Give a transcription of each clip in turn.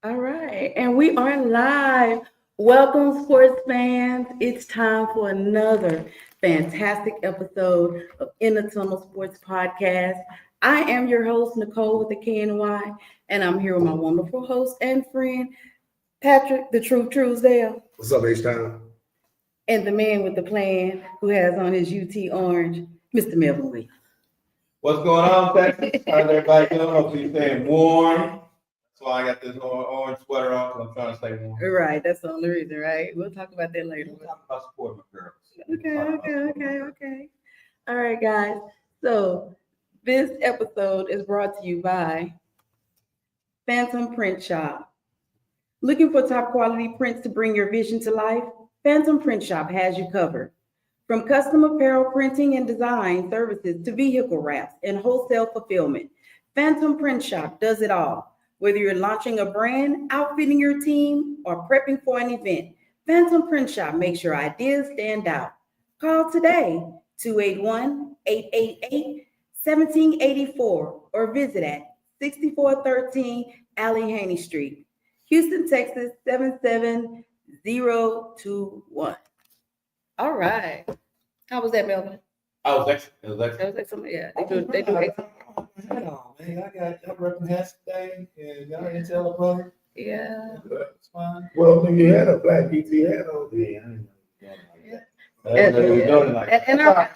All right, and we are live. Welcome, sports fans. It's time for another fantastic episode of In the Tunnel Sports Podcast. I am your host, Nicole with the KNY, and I'm here with my wonderful host and friend, Patrick, the Truth Truesdale, What's up, H-Town? and the man with the plan who has on his UT orange, Mr. Melvin Williams. What's going on, Texas? How's everybody doing? Hope you're staying warm. That's why I got this orange sweater on, because I'm trying to stay warm. Right, that's the only reason, right? We'll talk about that later. We're talking about supporting my girls. Okay. All right, guys. So this episode is brought to you by Phantom Print Shop. Looking for top quality prints to bring your vision to life? Phantom Print Shop has you covered. From custom apparel printing and design services to vehicle wraps and wholesale fulfillment, Phantom Print Shop does it all. Whether you're launching a brand, outfitting your team, or prepping for an event, Phantom Print Shop makes your ideas stand out. Call today, 281-888-1784, or visit at 6413 Allegheny Street, Houston, Texas, 77021. All right. How was that, Melvin? I was excellent. It was excellent. That was excellent. Yeah, they do excellent. Man, I got y'all representing today, and y'all didn't tell the public. Yeah. It's fine. Well, then you had a black BT hat on.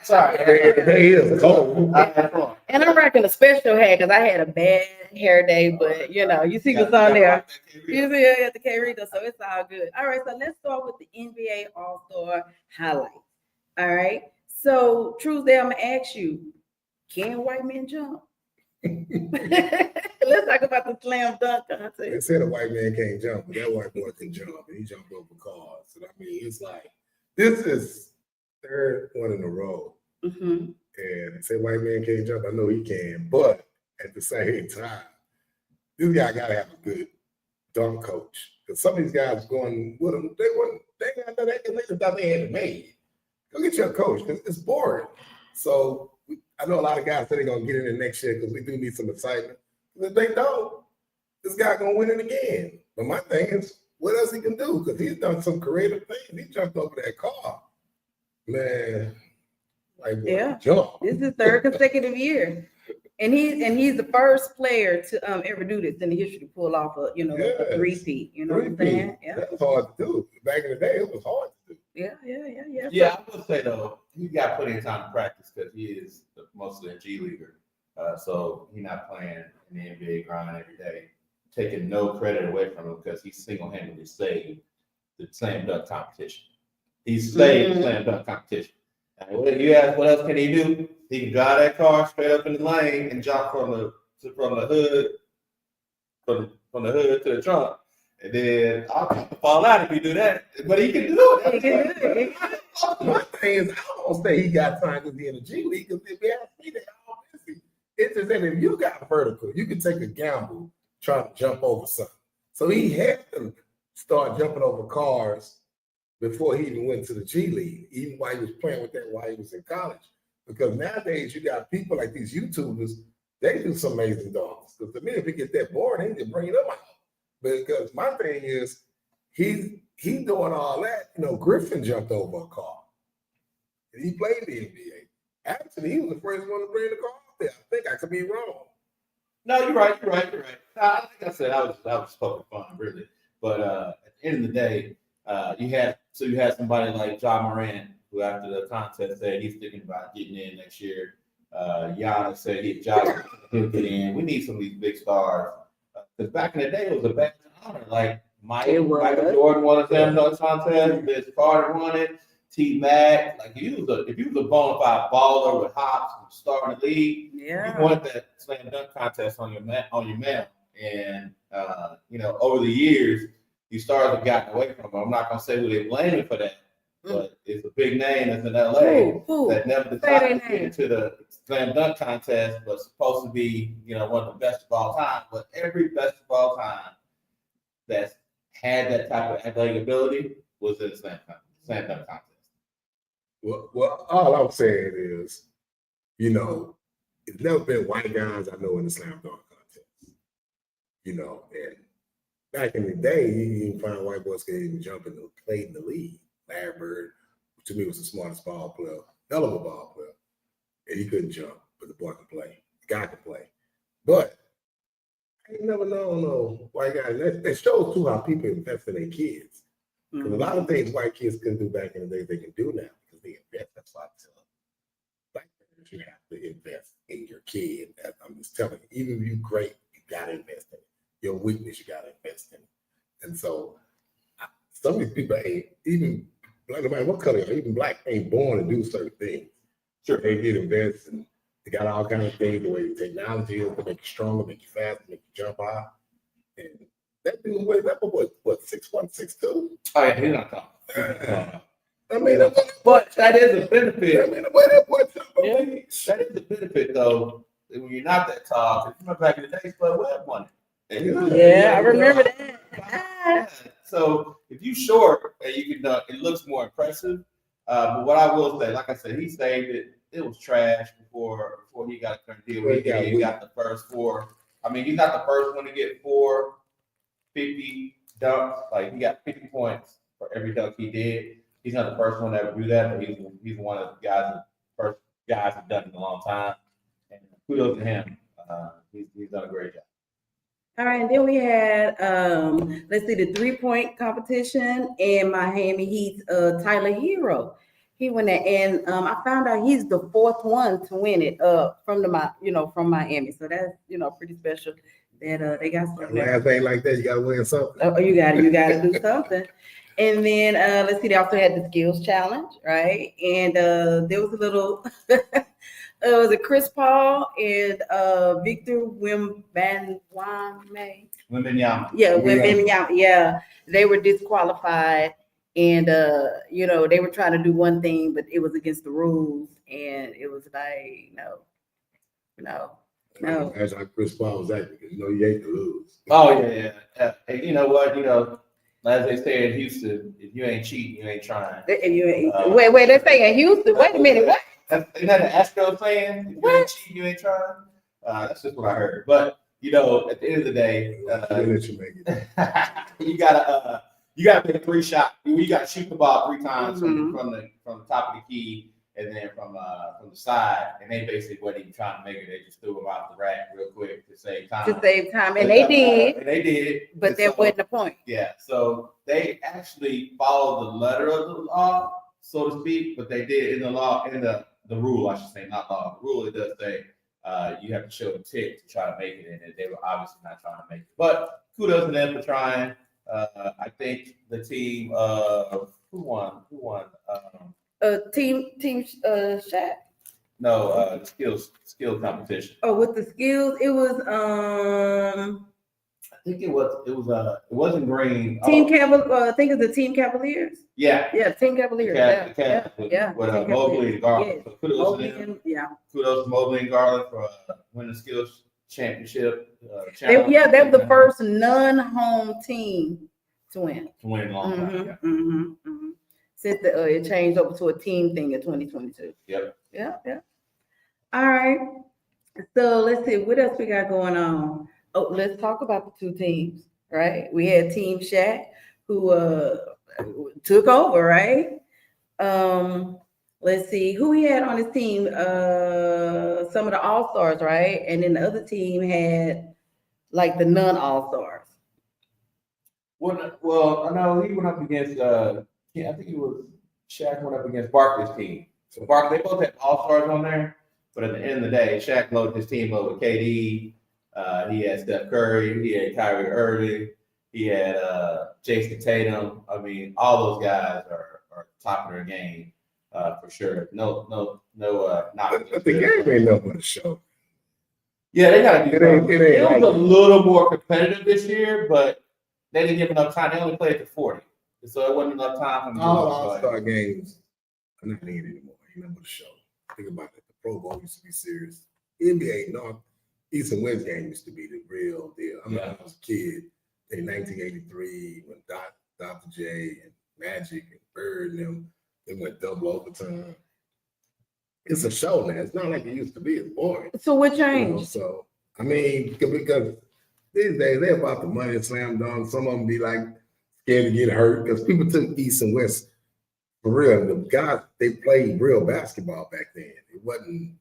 Sorry. They is cold. And I'm rocking a special hat because I had a bad hair day, but you see what's on there. You see it at the K-Rita, so it's all good. All right, so let's start with the NBA All-Star highlights. All right. So, Truesdale, I'm gonna ask you, can white men jump? Let's talk about the slam dunk contest. They said a white man can't jump, but that white boy can jump, and he jumped over cars. So, I mean, it's like, this is third one in a row. Mm-hmm. And say white man can't jump, I know he can, but at the same time, this guy got to have a good dunk coach. Because some of these guys going with him, they just thought they had it made. Go get your coach, because it's boring. So I know a lot of guys say they're going to get in there next year because we do need some excitement. If they don't, this guy going to win it again. But my thing is, what else he can do? Because he's done some creative things. He jumped over that car. Man, like, Yeah. jump. This is his third consecutive year. And he's the first player to ever do this in the history to pull off a three-peat. You know what I'm saying? Yeah. That was hard to do. Back in the day, it was hard to do. Yeah. Yeah, I would say though, he got plenty of time to practice because he is mostly a G leaguer. So he's not playing in the NBA grind every day, taking no credit away from him because he single-handedly saved the slam dunk competition. He saved the slam dunk competition. And what you ask, what else can he do? He can drive that car straight up in the lane and jump from the hood to the trunk. And then I'll fall out if he do that. But he can do it. My thing is, I don't say he got time to be in the G League because if you ask me, they're all busy. It's just that if you got vertical, you can take a gamble trying to jump over something. So he had to start jumping over cars before he even went to the G League, even while he was playing with that while he was in college. Because nowadays you got people like these YouTubers, they do some amazing dunks. Because to me, if it gets that boring, they need to bring them out. Because my thing is, he's doing all that. Griffin jumped over a car. And he played the NBA. Actually, he was the first one to bring the car out there. I think I could be wrong. No, you're right. Like I said, I was poking fun, really. But at the end of the day, you had somebody like John Moran, who after the contest said he's thinking about getting in next year. Giannis said he'll get in. We need some of these big stars. Because back in the day, it was a badge of honor. Like Michael Jordan won a slam dunk contest. Vince Carter won it. T. Mac. Like if you was a bona fide baller with hops and starting the league, you won that slam dunk contest on your mantle. And over the years, these stars have gotten away from him. I'm not gonna say who they blame for that, but it's a big name that's in LA that never decided to get into the slam dunk contest, but supposed to be, one of the best of all time. But every best of all time that's had that type of athletic ability was in the slam dunk contest. Well, all I'm saying is, it's never been white guys I know in the slam dunk contest. And back in the day, you didn't find white boys could even jump in the play in the league. Larry Bird, to me, was the smartest ball player, hell of a ball player. And he couldn't jump, but the boy could play. The guy could play. But I ain't never known no white guy. That shows too how people invest in their kids. Because a lot of things white kids couldn't do back in the day, they can do now because they invest. That's why I tell them. Black parents, you have to invest in your kid. I'm just telling you, even if you're great, you got to invest in it. Your weakness, you got to invest in it. And so some of these people ain't, even black, no matter what color, even black ain't born to do certain things. Sure. They did invest and they got all kinds of things, the way the technology is to make you stronger, make you faster, make you jump high. And that dude weighs up what 6'1", 6'2"? Oh yeah, he's not talking. I mean, but that is a benefit. I mean, the way that boy Yeah, that is a benefit though. When you're not that tall, if you remember back in the day, Spud Webb won it. Yeah, I remember that. Yeah. So if you short and you can, it looks more impressive. But what I will say, like I said, he saved it. It was trash before he got a current deal. He got the first 4. I mean, he's not the first one to get 450 dunks. Like he got 50 points for every dunk he did. He's not the first one to ever do that, but he's one of the guys, first guys who've done it in a long time. And kudos to him. He's done a great job. All right, and then we had let's see, the 3-point competition in Miami Heat's Tyler Hero. He won that, and I found out he's the 4th one to win it from Miami. So that's pretty special that they got something. Last thing like that, you gotta win something. Oh, you gotta do something. And then let's see, they also had the skills challenge, right? And there was a little it was a Chris Paul and Victor Wembanyama. Yeah, Wembanyama. Yeah, they were disqualified, and they were trying to do one thing, but it was against the rules, and it was like no. That's how Chris Paul was acting because you hate to lose. Oh yeah. And you know what? As they say in Houston, if you ain't cheating, you ain't trying. If you ain't, wait, they're saying Houston. Wait a minute, what? Isn't that the Astros saying? If you ain't cheating, you ain't trying. That's just what I heard. But at the end of the day, you gotta make a 3 shot. You gotta shoot the ball 3 times from the top of the key, and then from the side. And they basically wasn't even trying to make it. They just threw them out the rack real quick to save time. And they did. And they did. But that wasn't the point. Yeah. So they actually followed the letter of the law, so to speak. But they did in the law, in the rule, I should say, not law. The rule, it does say you have to show intent to try to make it, and they were obviously not trying to make it. But kudos to them for trying. I think the team who won? Team Shaq. No, skill competition. Oh, with the skills, it was I think it wasn't green. Team Cavaliers. I think it's the Team Cavaliers. Yeah. Yeah, Team Cavaliers. Yeah. With Mobley and Garland. Yes. So kudos to them. Kudos to Mobley and Garland for winning the skills championship. They were the first non-home team to win. To win a long time. Since it changed over to a team thing in 2022. Yep. Yeah. All right. So let's see what else we got going on. Oh, let's talk about the 2 teams, right? We had Team Shaq who took over, right? Let's see who he had on his team. Some of the All-Stars, right? And then the other team had like the non-All-Stars. Well, I know he went up against. I think it was Shaq went up against Barkley's team. So Barkley, they both had All-Stars on there, but at the end of the day, Shaq loaded his team up with KD. He had Steph Curry. He had Kyrie Irving. He had Jason Tatum. I mean, all those guys are top of their game for sure. No, not. But the game ain't nothing but a show. Yeah, they got to do something. It was like a little more competitive this year, but they didn't give enough time. They only played to 40. So it wasn't enough time for them. All All-Star games are not needed anymore. You know what a show. Think about it. The Pro Bowl used to be serious. NBA, East and West game used to be the real deal. I remember when I was a kid in 1983 when Dr. J and Magic and Bird and them, they went double overtime. It's a show now. It's not like it used to be. It's boring. So what changed? So I mean, because These days, they're about the money and slam dunk. Some of them be like scared to get hurt because people took East and West for real. The guys, they played real basketball back then. It wasn't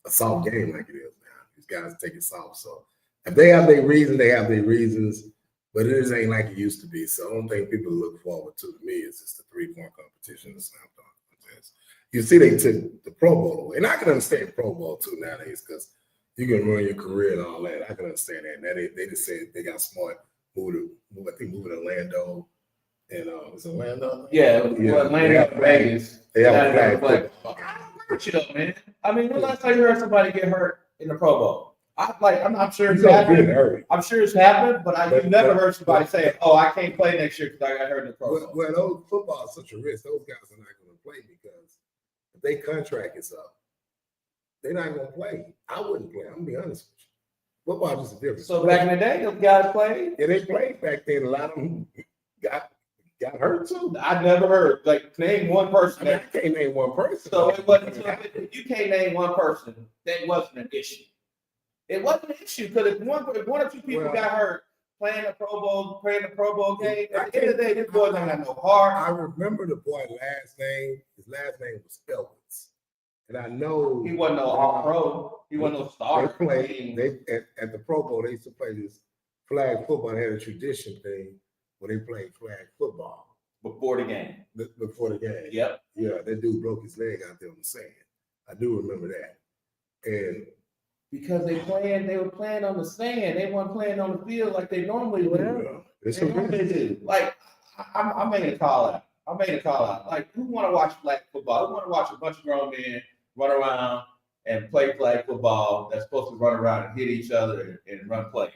a soft game like it is now. These guys take it soft. So if they have their reasons, they have their reasons, but it just ain't like it used to be. So the only thing people look forward to me is just the 3-point competition, the slam dunk contest. You see, they took the Pro Bowl away. And I can understand Pro Bowl too nowadays because you can run your career and all that. I can understand that. Now they just said they got smart, moving to Orlando. And it's Orlando? Yeah, Atlanta, Vegas. They have a flag. Man. I mean, when last time you heard somebody get hurt in the Pro Bowl? I'm sure it's You don't happened. get hurt. I'm sure it's happened, but I've never heard somebody say, "Oh, I can't play next year because I got hurt in the Pro Bowl." Well, those football is such a risk. Those guys are not going to play because if their contract is up, they're not going to play. I wouldn't play. I'm going to be honest with you. Football is just a difference. So back in the day, those guys played. Yeah, they played back then. A lot of them got hurt too. I never heard. Like, name one person. I can't name one person. So it wasn't. So if you can't name one person, that wasn't an issue. It wasn't an issue because if one or two people got hurt playing the Pro Bowl game, at the end of the day, this boy don't have no heart. I remember the boy last name. His last name was Spellwitz, and I know He wasn't no All-Pro. He wasn't no star. They played. At the Pro Bowl. They used to play this flag football. They had a tradition thing where they played flag football Before the game. Before the game. Yep. Yeah, that dude broke his leg out there on the sand. I do remember that. And because they were playing on the sand. They weren't playing on the field like they normally do. It's a risk. Like, I made a call out. Like, who want to watch flag football? Who want to watch a bunch of grown men run around and play flag football that's supposed to run around and hit each other and run plays?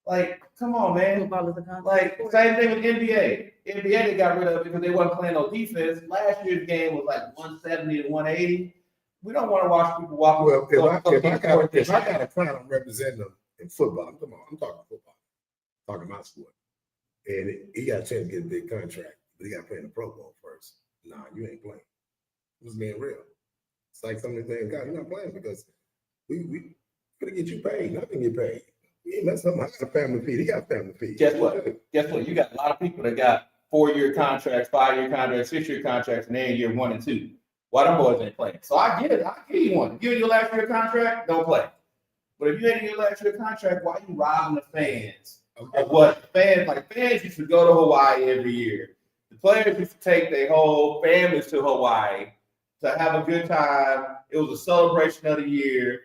Like, come on, man. Football is a concept. Like, same thing with NBA. NBA, they got rid of it because they wasn't playing no defense. Last year's game was like 170 to 180. We don't want to watch people walk. Well, if I got a client, I'm representing them in football. I'm talking football. I'm talking my sport. And he got a chance to get a big contract, but he got to play in the Pro Bowl first. Nah, you ain't playing. I'm just being real. It's like some of the things, God, you're not playing because we gonna get you paid. Nothing get paid. He ain't messing up. I got a family feed. He got a family feed. Guess what? You got a lot of people that got 4-year contracts, 5-year contracts, 6-year contracts, and they're in year 1 and 2. Why them boys ain't playing? So I get it. I give you one. If you're in your last year contract, don't play. But if you ain't in your last year contract, why you robbing the fans? Of what fans used to go to Hawaii every year. The players used to take their whole families to Hawaii to have a good time. It was a celebration of the year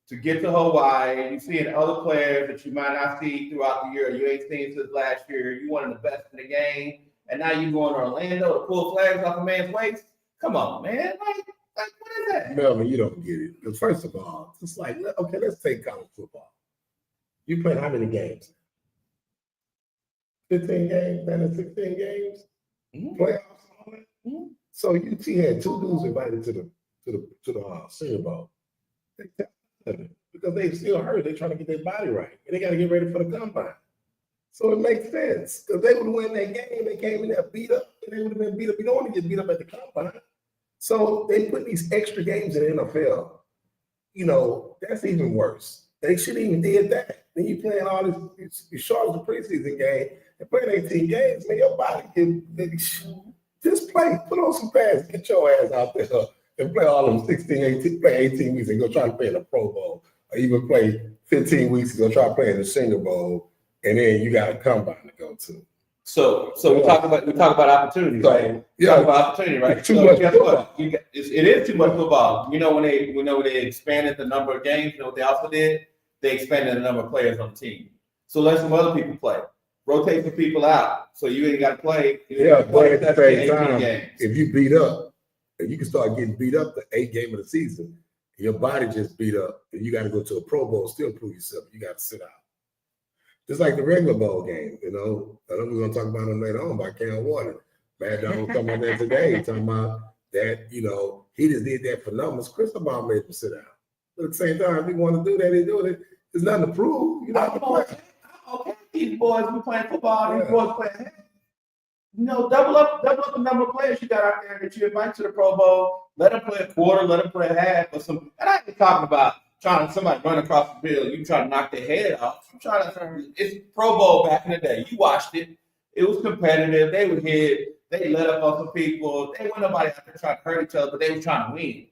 to get to Hawaii. And you see other players that you might not see throughout the year. You ain't seen since last year. You one of the best in the game. And now you going to Orlando to pull flags off a man's waist. Come on, man. Like what is that? Melvin, you don't get it. Because first of all, it's like, okay, let's take college football. You played how many games? 15 games, then 16 games, playoffs, all that. Mm-hmm. So UT had 2 dudes invited to the Senior Bowl. They tested because they still hurt. They're trying to get their body right, and they got to get ready for the combine. So it makes sense because they would win that game. They came in there beat up, and they would have been beat up. You don't want to get beat up at the combine. So they put these extra games in the NFL. You know, that's even worse. They shouldn't even did that. Then you playing all this, you short the preseason game and playing 18 games, man, your body can just play, put on some pads, get your ass out there and play all them 16, 18, play 18 weeks and go try to play in the Pro Bowl, or even play 15 weeks and go try to play in the Senior Bowl, and then you got a combine to go to. So we talk about opportunity, right? Talk about opportunity, right? Too much football. It is too much football. You know when they expanded the number of games, you know what they also did? They expanded the number of players on the team. So let some other people play. Rotate some people out. So you ain't got to play. But at the same time, if you beat up, and you can start getting beat up the 8th game of the season, your body just beat up, and you got to go to a Pro Bowl, still prove yourself. You got to sit out. Just like the regular bowl game, you know. I know we're going to talk about it later on by Cam Warner. Bad Dog talking about that today, talking about that, you know, he just did that for numbers. Cristobal made him sit down. But at the same time, if he want to do that, he do it. There's nothing to prove. You know, okay, these boys be playing football, these boys playing. You know, double up the number of players you got out there that you invite to the Pro Bowl. Let them play a quarter, let them play a half, or some. And I ain't talking about somebody run across the field, you try to knock their head off. It's Pro Bowl back in the day. You watched it. It was competitive. They would hit. They let up on some people. They weren't nobody out there trying to hurt each other, but they were trying to win.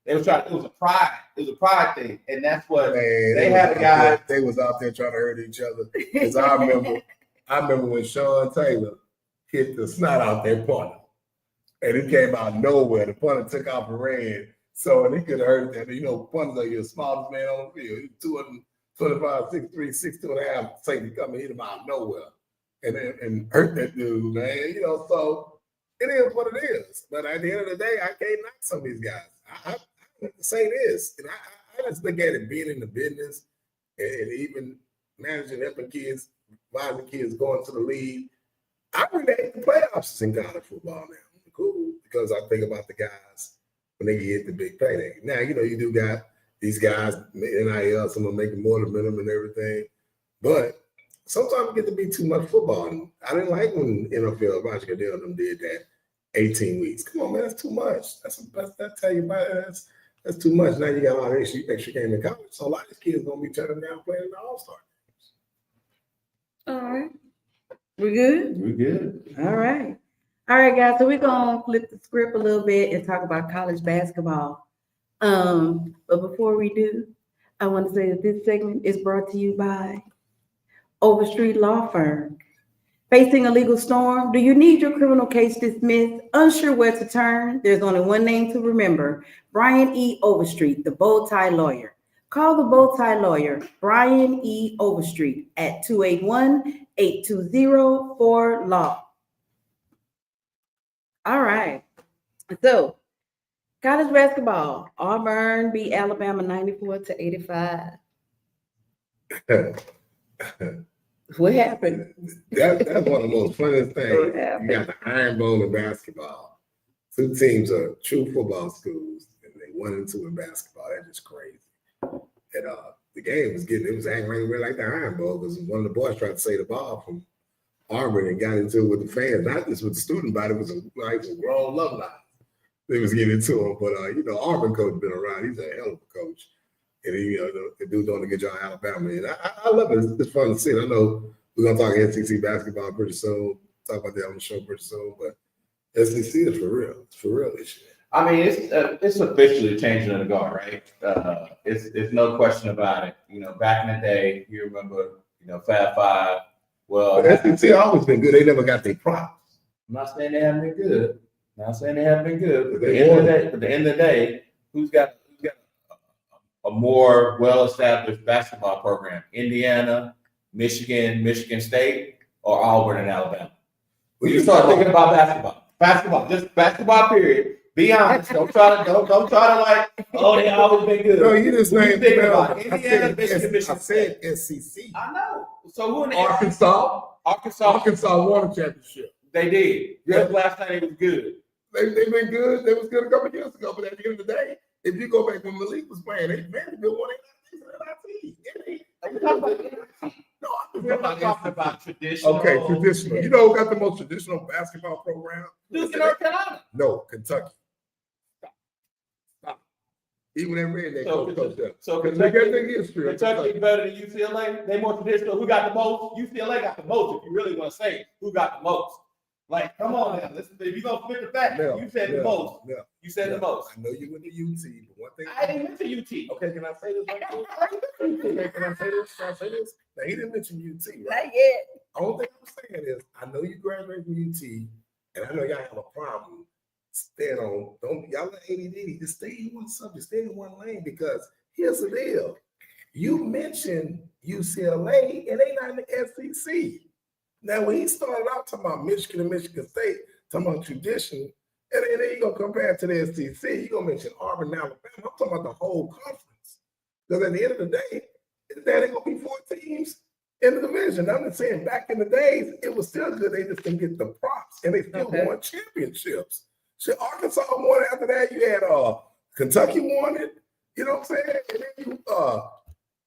It was a pride. It was a pride thing, and that's what they had a guy. They was out there trying to hurt each other. Because I remember when Sean Taylor hit the snot out their punter, and he came out of nowhere. The punter took off and ran, so and he could have hurt that. You know, punters are your smallest man on the field. He's 225, 6'3", 6'2.5". Safety come and hit him out of nowhere, and hurt that dude, man. You know, so it is what it is. But at the end of the day, I can't knock some of these guys. I say this, and I just look at it being in the business and even managing helping kids, advising kids going to the league. I really hate the playoffs in college football now. Cool, because I think about the guys when they get the big payday. Now, you know, you do got these guys, NIL, some of them making more than minimum and everything, but sometimes it get to be too much football. And I didn't like when NFL, Roger Goodell and them did that 18 weeks. Come on, man, that's too much. That's tell you about it. That's too much. Now you got a lot of extra game in college. So a lot of these kids gonna be turning down playing in the All-Star games. All right. We good? We're good. All right. All right, guys. So we're gonna flip the script a little bit and talk about college basketball. But before we do, I want to say that this segment is brought to you by Overstreet Law Firm. Facing a legal storm? Do you need your criminal case dismissed? Unsure where to turn? There's only one name to remember: Brian E. Overstreet, the bow tie lawyer. Call the bow tie lawyer, Brian E. Overstreet, at 281-820-4LAW. All right. So, college basketball. Auburn beat Alabama 94-85. What happened? That's one of the most funniest things. You got the Iron Bowl in basketball. Two teams are true football schools, and they 1-2 in basketball. That's just crazy. And the game was angry like the Iron Bowl because one of the boys tried to save the ball from Auburn and got into it with the fans, not just with the student body. It was a grown alumni. They was getting into him, but you know, Auburn coach been around. He's a hell of a coach. And he, the dude doing a good job in Alabama. And I love it. It's fun to see it. I know we're going to talk SEC basketball pretty soon. Talk about that on the show pretty soon. But SEC is for real. It's for real this year. I mean, it's officially changing of the guard, right? It's no question about it. You know, back in the day, you remember, you know, Fab Five. Well, SEC always been good. They never got their props. I'm not saying they haven't been good. I'm not saying they haven't been good. But at the end of the day, who's got a more well-established basketball program? Indiana, Michigan State, or Auburn and Alabama? When you start thinking about basketball, just basketball. Period. Be honest. Don't try to like, oh, they always been good. No, you just think about Indiana, Michigan I said SEC. I know. So who in the Arkansas won a championship. They did. Yeah. Last time it was good. They've been good. They was good a couple of years ago, but at the end of the day, if you go back when Malik was playing, they man, they won NIT. No, I'm talking about traditional. Okay, traditional. You know who got the most traditional basketball program? Duke and North Carolina. No, Kentucky. Stop. Even that red, they coach them. So they got their history. Kentucky better than UCLA. They more traditional. Who got the most? UCLA got the most. If you really want to say who got the most. Like, come on now. Listen, if you're going to flip the fact, you said the most. Yeah. You said the most. I know you went to UT, but one thing. I didn't mention UT. Okay, can I say this? Can I say this? Now, he didn't mention UT, right? Not yet. Only thing I'm saying is, I know you graduated from UT, and I know y'all have a problem staying on. Y'all let ADD, just stay in one subject, stay in one lane, because here's the deal. You mentioned UCLA, and they not in the SEC. Now, when he started out talking about Michigan and Michigan State, talking about tradition, and then you're going to compare it to the SEC, you're going to mention Auburn and Alabama. I'm talking about the whole conference. Because at the end of the day, there ain't going to be 4 teams in the division. I'm just saying, back in the days, it was still good. They just didn't get the props, and they still won championships. So Arkansas won after that. You had Kentucky won it. You know what I'm saying? And then you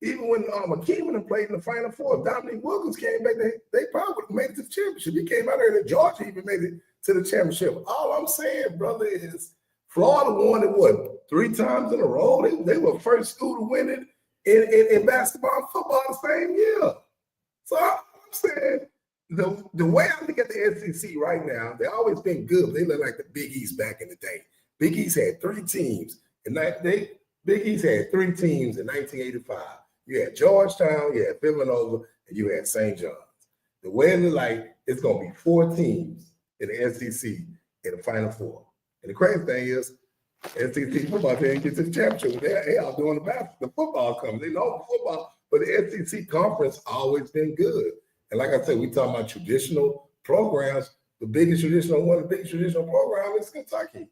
even when McKeeman played in the Final Four, Dominique Wilkins came back, they probably would have made it to the championship. He came out there and Georgia even made it to the championship. All I'm saying, brother, is Florida won it, what, 3 times in a row? They were first school to win it in basketball and football the same year. So I'm saying, the way I look at the SEC right now, they've always been good. They look like the Big East back in the day. Big East had 3 teams. Big East had 3 teams in 1985. You had Georgetown, you had Villanova, and you had St. John's. The way it look like, it's going to be 4 teams in the SEC in the Final Four. And the crazy thing is, SEC football didn't get to the championship. They all doing the football coming. They know football, but the SEC conference always been good. And like I said, we talking about traditional programs. The biggest traditional program is Kentucky.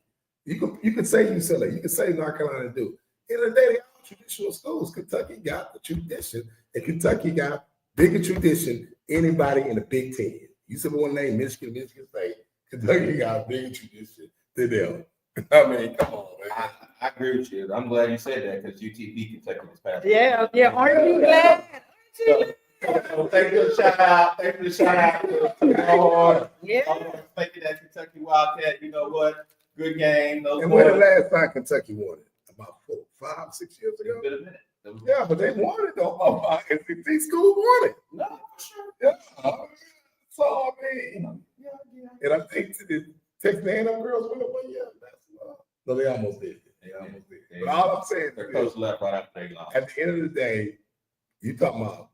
You could say UCLA, you could say North Carolina do. In the day, they all traditional schools. Kentucky got the tradition, and Kentucky got bigger tradition anybody in the Big Ten. You said one name, Michigan State. Kentucky got bigger tradition than them. I mean, come on, man. I agree with you. I'm glad you said that because UT beat Kentucky this past Yeah. Aren't you glad? So, thank you for the shout out. Thank you for the shout out to all. Yeah. Thank you, that Kentucky Wildcat. You know what? Good game. And when the last time Kentucky won it? About 4, 5, 6 years ago? It's been a minute. Yeah, but they won it though. SEC school won it. No, for sure. Yeah. So I mean, and I think the Texas A&M girls won it 1 year. No, they almost did. But all I'm saying Their is, coach left right after they lost. at the end of the day, you talking about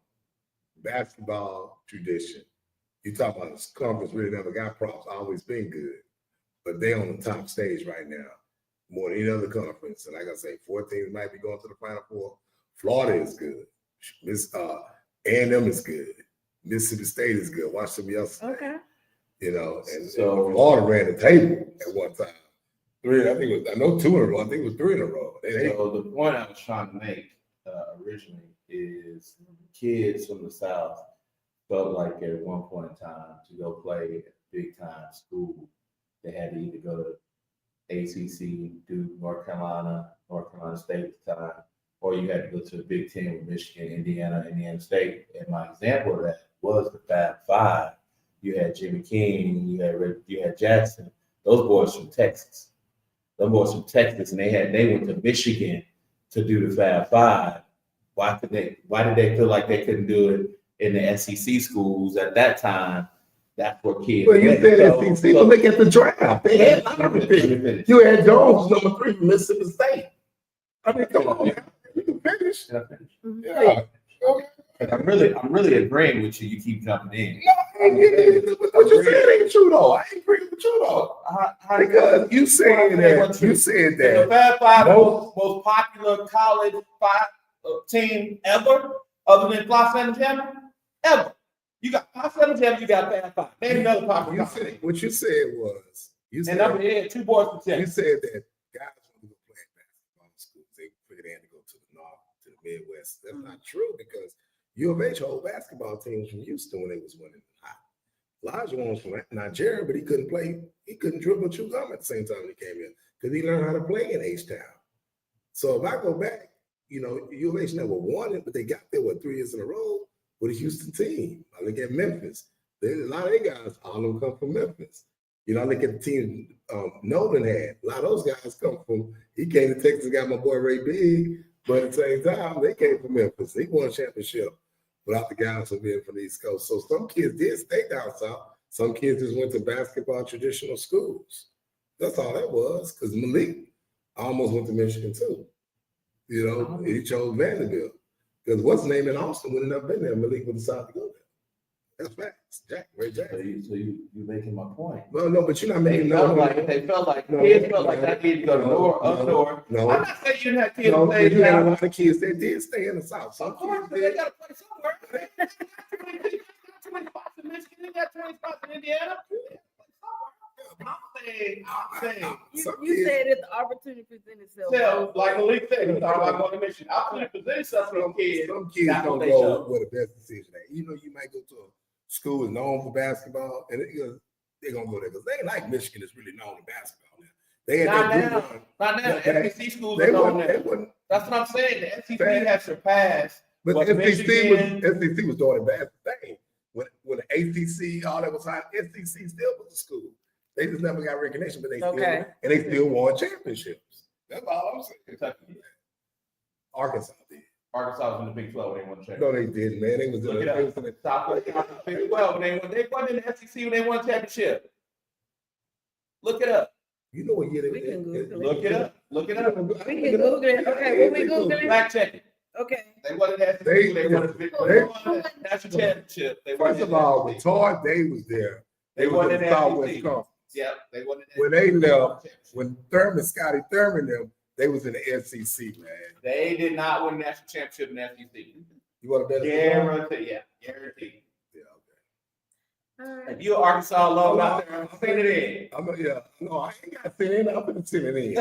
basketball tradition. You talking about this conference really never got props, always been good. But they on the top stage right now, more than any other conference. And like I say, 4 teams might be going to the Final Four. Florida is good. A&M is good. Mississippi State is good. Watch them yesterday. Okay. You know, and So- Florida ran the table at one time. 3, I think it was, I know 2 in a row. I think it was 3 in a row. So the point I was trying to make originally is kids from the South felt like at one point in time to go play at big time school, they had to either go to ACC, Duke, North Carolina State at the time, or you had to go to the Big Ten with Michigan, Indiana State. And my example of that was the Fab Five. You had Jimmy King, you had Jackson. Those boys from Texas. Those boys from Texas, and they went to Michigan to do the Fab Five. Why did they feel like they couldn't do it in the SEC schools at that time? That's where kids. Well, you said SEC, but look at the draft. They had lottery picks. You had Jones, number 3 from Mississippi State. I mean, come on, man. You can finish. Did I finish? Yeah. Okay. And I'm really agreeing with you. You keep jumping in. No, what you said ain't true though. I ain't agreeing with you though. Because you said that. The Fab Five most popular college team ever, other than Los Angeles, ever. You got Los Angeles, you got Fab Five. Maybe another popular. What you said was, and number 2 boys from you Texas. said that guys want to go play at basketball schools. They figured they had to go to the North, to the Midwest. That's not true because U of H whole basketball team was from Houston when they was winning high. Elijah was from Nigeria, but he couldn't play. He couldn't dribble and chew gum at the same time when he came in because he learned how to play in H-Town. So if I go back, you know, U of H never won it, but they got there, 3 years in a row with a Houston team. I look at Memphis. A lot of their guys, all of them come from Memphis. You know, I look at the team Nolan had. A lot of those guys come from, he came to Texas, got my boy Ray Big, but at the same time, they came from Memphis. They won a championship without the guys from being from the East Coast. So some kids did stay down south. Some kids just went to basketball traditional schools. That's all that was, because Malik almost went to Michigan too. You know, he chose Vanderbilt. Because what's his name in Austin would have never been there. Malik would decide to go there. That's facts. Ray Jackson. So you're making my point. Well, no, but you're not making They felt like kids felt like I needed to go to up north. No. I'm not saying you didn't have kids No, stay you had a down. lot of kids that did stay in the South. Some Of course, kids but they did. got to play somewhere. They got 20 spots in Michigan. They got 20 spots in Indiana. I'm saying. You said it's the opportunity presented itself. So, like Malik said, he's talking about going to Michigan. Opportunity presented itself for them kids. Some kids That's don't what they go show. where the best decision at. You know, you might go to a school that's known for basketball, and they're gonna go there because they ain't like Michigan is really known for basketball now. They had Not that now. group run. Not now. Yeah, The SEC schools They are known wouldn't. They now. wouldn't. That's what I'm saying. The SEC Fair. has surpassed. But What SEC Michigan- was doing a bad thing. When the ACC, all that was high, SEC still was a school. They just never got recognition, but Okay. they still won championships. That's all I'm saying. Kentucky did. Arkansas did. Arkansas was in the Big 12 when they won the No, championship. they didn't, man. They was Look it they was up. in the Southwest Conference Big 12 when they won in the SEC when they won the championship. Look it up. You know what year they We can Google it. Look it up. Look it up. We can Google it. Okay, what we Googling? Fact check it. Okay. They won in the SEC. They won the Big 12. They won the national championship. They won First in of the all, SEC. Todd Day was there. They was won in in the the Southwest SEC. Conference. Yep, they won in the When they left, SEC. when Scotty Thurman them, they was in the SEC, man. They did not win the national championship in the SEC. You want to bet? Guarantee, yeah, guaranteed. Yeah, All right. If you're Arkansas alum out there, send it in. no, I ain't got to send it in. I'm gonna send it in.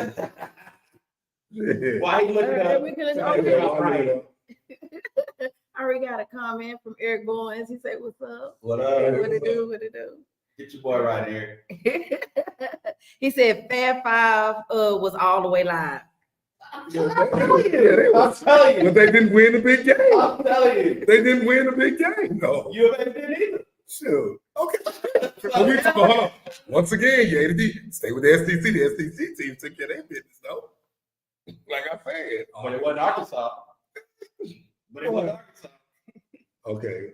Yeah. Why you looking All right, up? we can Yeah, okay. all right. I already got a comment from Eric Bowens. He said, "What's up? What What up? it do? What it do?" Get your boy right here. He said Fab Five was all the way live. Yeah, I'm they was, telling you. but they didn't win the big game. I'm telling you. They didn't win the big game, though. You ain't didn't either. Sure. Okay. So we hold on. Once again, you had to stay with the SEC. The SEC team took care of their business, though. Like I said. But it wasn't Arkansas. But it wasn't Arkansas. Okay.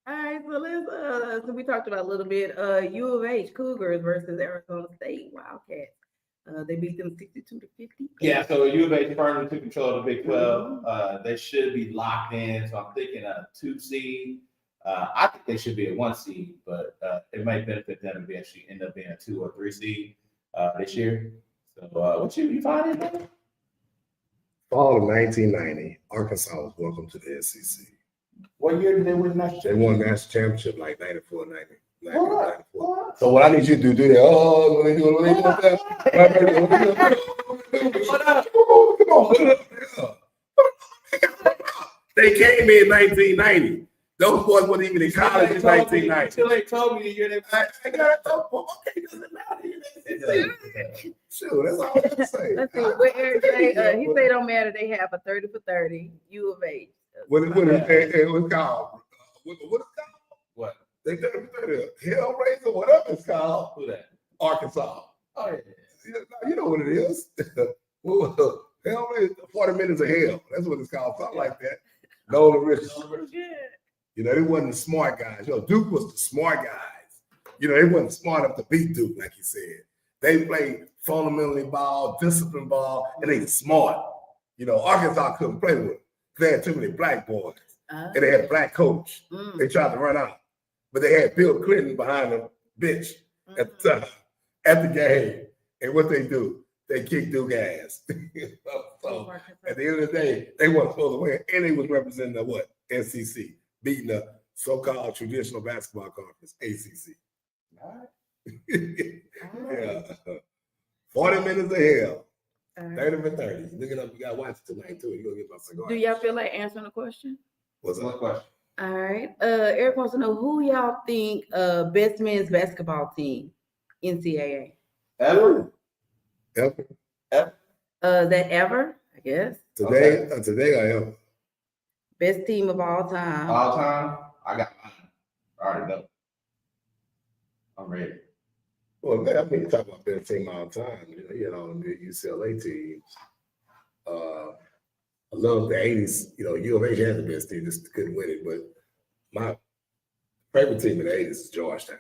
All right, so let's so we talked about a little bit U of H Cougars versus Arizona State Wildcats. They beat them 62-50. Yeah, so U of H firmly took control of the Big 12. They should be locked in. So I'm thinking a 2 seed. I think they should be a 1 seed, but it might benefit them if they actually end up being a 2 or 3 seed this year. So what you find it? Fall of 1990, Arkansas was welcome to the SEC. What year did they win the national They championship? won the national championship like 94, 90. What? 94. So what I need you to do that. Oh, when they do that. What up? Come on. They came in 1990. Those boys weren't even in college in 1990. Until they told me the year they I got to okay, doesn't matter. Sure, that's all I got to say. Let's see what Eric say. He said it don't matter. They have a 30 for 30 U of H. What it was called? What it's called? What? They 30 for 30. Hellraiser, whatever it's called. Who that? Arkansas. Oh yeah. You know what it is. Hellraiser, 40 minutes of hell. That's what it's called. Something like that. Nolan Richardson. Yeah. You know, they wasn't the smart guys. You know, Duke was the smart guys. You know, they wasn't smart enough to beat Duke, like you said. They played fundamentally ball, discipline ball, and they smart. You know, Arkansas couldn't play with them. They had too many black boys. And they had a black coach. They tried to run out. But they had Bill Clinton behind the bench at the time, at the game. And what they do? They kick Duke ass. So at the end of the day, they weren't supposed to win. And they was representing the what? SEC. Beating the so-called traditional basketball conference, ACC. Yeah. 40 minutes of hell. 30 for 30. Look it up. You got to watch it tonight, too. You're going to get my cigar. Do y'all feel like answering the question? What's What up? question? All right. Eric wants to know who y'all think best men's basketball team, NCAA. Ever? Ever? That ever, I guess. Today I am. Best team of all time. All time? I got mine. I already know. I'm ready. Well, man, I mean, you talk about best team all the time. You know, all the UCLA teams. I love the 80s. You know, U of H had the best team, just couldn't win it. But my favorite team in the 80s is Georgetown.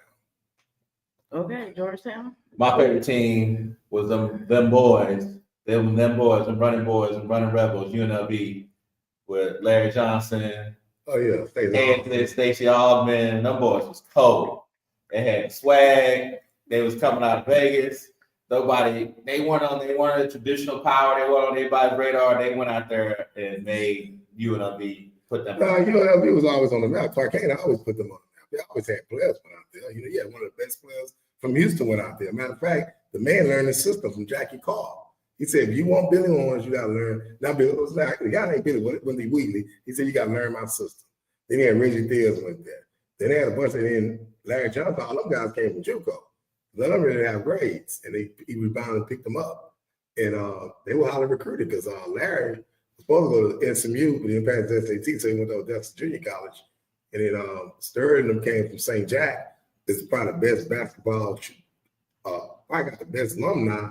Okay, Georgetown. My favorite team was them boys. Them boys, them running rebels, UNLV, with Larry Johnson, Oh, yeah. Anthony, Stacey Augman. Them boys was cold. They had swag. They was coming out of Vegas. They weren't a traditional power. They weren't on anybody's radar. They went out there and made UNLV put them. UNLV was always on the map. Clark Kane always put them on the map. They always had players went out there. You know, yeah, one of the best players from Houston went out there. Matter of fact, the man learned the system from Jackie Carr. He said, if you want Billy Owens, you got to learn. Now, Billy was like, the guy named Billy, Wendy Wheatley, he said, you got to learn my system. Then he had Reggie Theus went there. Then they had a bunch of then Larry Johnson. All them guys came from JUCO. None of them really have grades. And he rebounded and picked them up. And they were highly recruited because Larry was supposed to go to SMU, but he didn't pass the SAT, so he went to Odessa Junior College. And then Sturr and them came from St. Jack. is probably the best basketball. I got the best alumni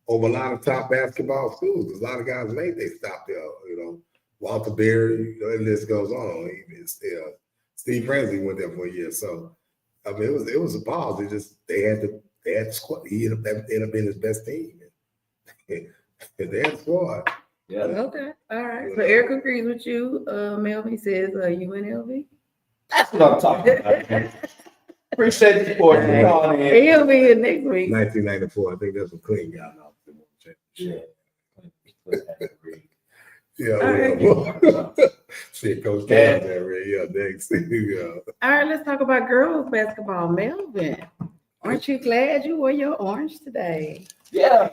over a lot of top basketball schools. A lot of guys made they stop there. Walter Berry, and this goes on. Even still, Steve Ramsey went there for a year. So I mean, it was a pause. They had the squad. He ended up being his best team. They had a squad. Yeah. Okay. All right. So Eric agrees with you. Melvin says UNLV. That's what I'm talking about, man. Appreciate the support. Hey. Calling in. He'll be here next week. 1994. I think that's when Clean got out the championship. Yeah. All right. Well, shit, Coach Cal there, Ray. Yeah, next. Yeah. All right, let's talk about girls basketball. Melvin, aren't you glad you wore your orange today? Yeah.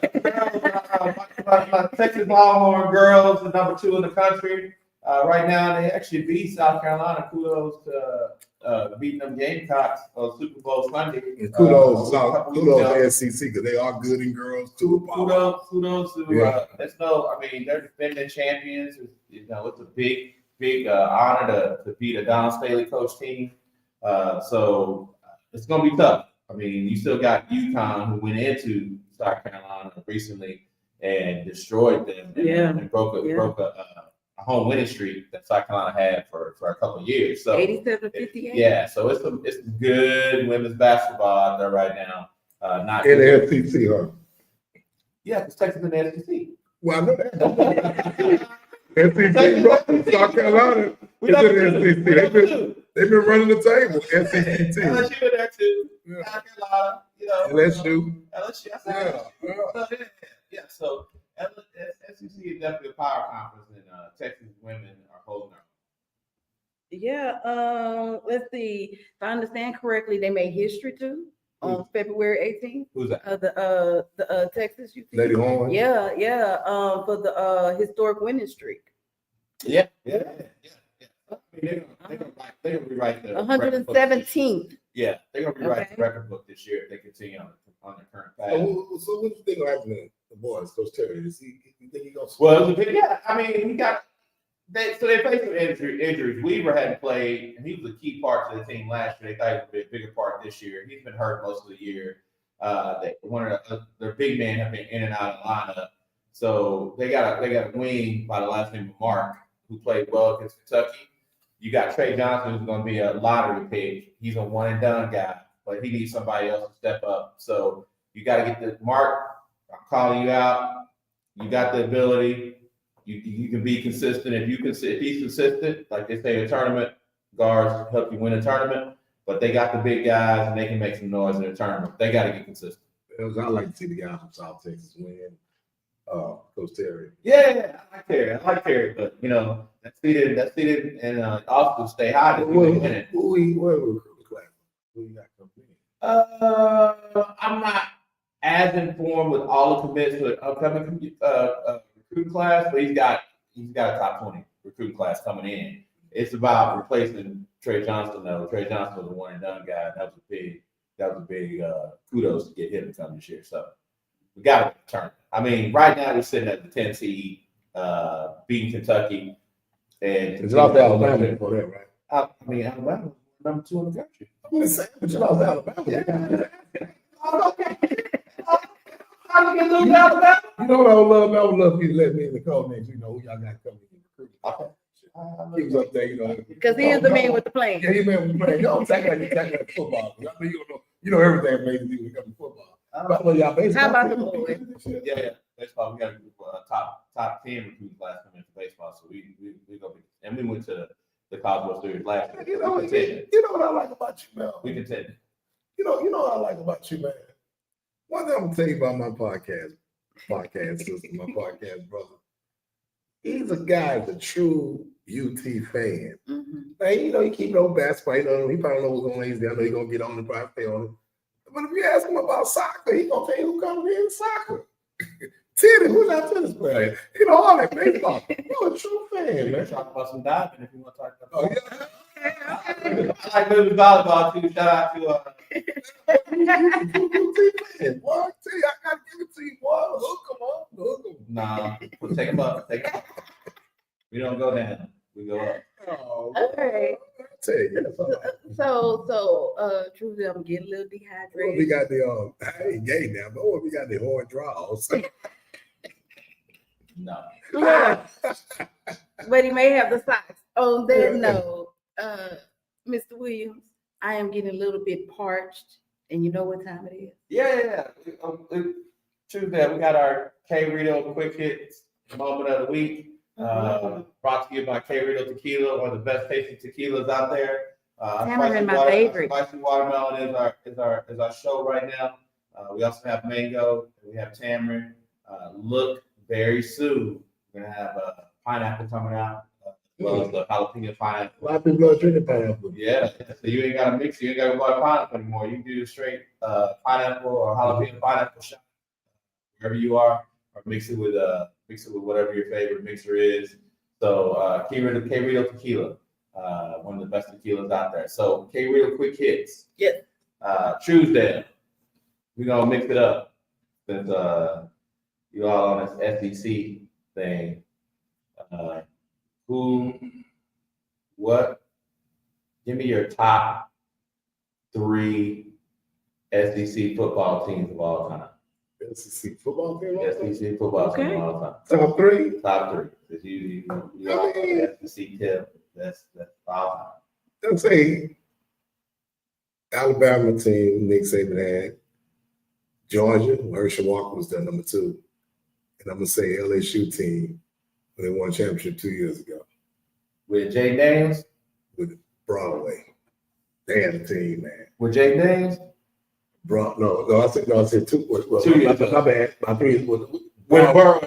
My Texas Longhorn girls are number 2 in the country. Right now, they actually beat South Carolina. Kudos to beating them Gamecocks on Super Bowl Sunday. And kudos to SEC because they are good in girls too. Kudos to let's know. I mean, they're defending champions. It's a big honor to beat a Don Staley coach team. So it's gonna be tough. I mean, you still got UConn who went into South Carolina recently and destroyed them and broke a home winning streak that South Carolina had for a couple of years. So 87-58. Yeah, so it's some good women's basketball out there right now. Not in the SEC, huh? Yeah, it's Texas in the SEC. Well, I know that. SEC, South Carolina is in the SEC. They've been running the table. SEC team. LSU in there too. Yeah. South Carolina, LSU. Yeah. So SEC is definitely a power conference, and Texas women are holding her. Yeah. Let's see. If I understand correctly, they made history too on February 18th. Who's that? The Texas UT. Lady Horn. Yeah. For the historic winning streak. Yeah. I mean, they're gonna rewrite the 117th. Yeah, they're gonna rewrite the record book this year if they continue on their current path. So what do you think will happen to the boys, Coach Terry? You think he gonna? Well, I mean, they faced some injuries. Weaver hadn't played, and he was a key part to the team last year. They thought he would be a bigger part this year. He's been hurt most of the year. One of their big men have been in and out of the lineup. So they got a wing by the last name of Mark who played well against Kentucky. You got Trey Johnson, who's going to be a lottery pick. He's a one and done guy, but he needs somebody else to step up. So you got to get the Mark. I'm calling you out. You got the ability. You can be consistent. If he's consistent, like they say in a tournament, guards help you win a tournament. But they got the big guys and they can make some noise in the tournament. They got to get consistent. I like to see the guys from South Texas win. Coach Terry. Yeah, I like Terry, but that's seated and also stay high. What recruiting class? Who you got coming in? I'm not as informed with all the commits for the upcoming recruiting class, but he's got a top 20 recruiting class coming in. It's about replacing Trey Johnson though. Trey Johnson was a one and done guy. That was a big kudos to get him to come this year. So we got to turn. I mean, right now we're sitting at the 10 seed, beating Kentucky, and it's lost to Alabama for that, right? I mean, Alabama number 2 in the country. I'm just saying, but you lost to Alabama. Yeah. How you get lose Alabama? You know what I would love for you to let me in the code names. You know who y'all got coming in recruiting. Okay. He was up there, Because he is the man with the plan. Yeah, he man with the plan. Y'all tackle like football. I know you know everything amazing when it comes to football. But y'all baseball. How about the boys? Yeah. Baseball. We got a top 10 recruits last time into baseball, so we go. And we went to the College World Series last year. You know what I like about you, man. We contended. You know what I like about you, man. One thing I'm gonna tell you about my podcast sister, my podcast brother. He's a guy that's a true UT fan. Mm-hmm. Now, he keep no basketball. He probably knows what's on easy. I know he's gonna get on and probably stay on it. But if you ask him about soccer, he's gonna tell you who comes in soccer. Teddy, who's our tennis player? All that baseball. You're a true fan, man. Talk about some diving if you want to talk about. Oh yeah. I like moving volleyball too. Shout out to Boy, I tell you, I gotta give it to you, boy. Hook 'em. Nah, we'll take them up. We don't go down. We go up. Oh, All right. tell you. That's all. Truly, I'm getting a little What if we dehydrated. got the I ain't gay now, but what if we got the horn draws? No. Look, but he may have the socks. On that Yeah. note, Mr. Williams, I am getting a little bit parched, and you know what time it is. Yeah. Tuesday, we got our K Rito Quick Hits moment of the week. Brought to you by K Rito Tequila, one of the best tasting tequilas out there. Tamarind, my favorite. Spicy watermelon is our show right now. We also have mango. We have tamarind. Look very soon. We're gonna have pineapple coming out, as well as the jalapeno pineapple. A lot of people are drinking pineapple. Yeah, so you ain't gotta mix it. You ain't gotta buy pineapple anymore. You can do straight pineapple or jalapeno pineapple shot wherever you are, or mix it with whatever your favorite mixer is. So K Rito Tequila, one of the best tequilas out there. So K Rito Quick Hits. Yes. Tuesday, we're gonna mix it up since you all on this SEC thing. Give me your top 3 SEC football teams of all time. SEC football team. SEC football team Okay. of all time. Top 3. Top 3. Because you all on the SEC tip. That's all time. Let's say Alabama team Nick Saban had. Georgia, Herschel Walker was their number 2. And I'm gonna say LSU team when they won a championship 2 years ago With Jay Daniels? with Broadway. They had a team, man. With Jay Daniels? No, I said 2. Well, 2 years ago. my bad. My 3 was With Burrow.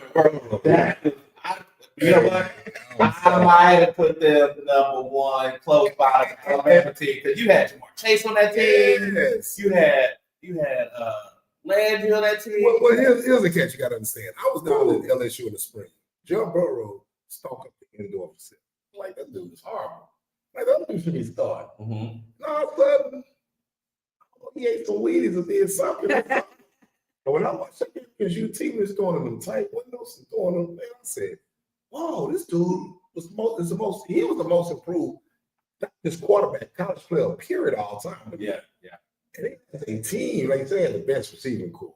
You know what? I might have put them number 1 close by the Alabama team because you had Jamar Chase on that team. Yes. You had Landry on that team. Well, here's the catch you got to understand. I was down at LSU in the spring. Joe Burrow stalked up the indoor facility. Like, that dude was horrible. Like, that dude should be starting. Mm-hmm. No, all of a sudden, he ate some Wheaties or did something. But when I watched him, because UT was throwing them tight windows and throwing them, man, I said, whoa, this dude was the most improved, not just quarterback, college player, period, all time. Yeah. And they had a team, like they had the best receiving core.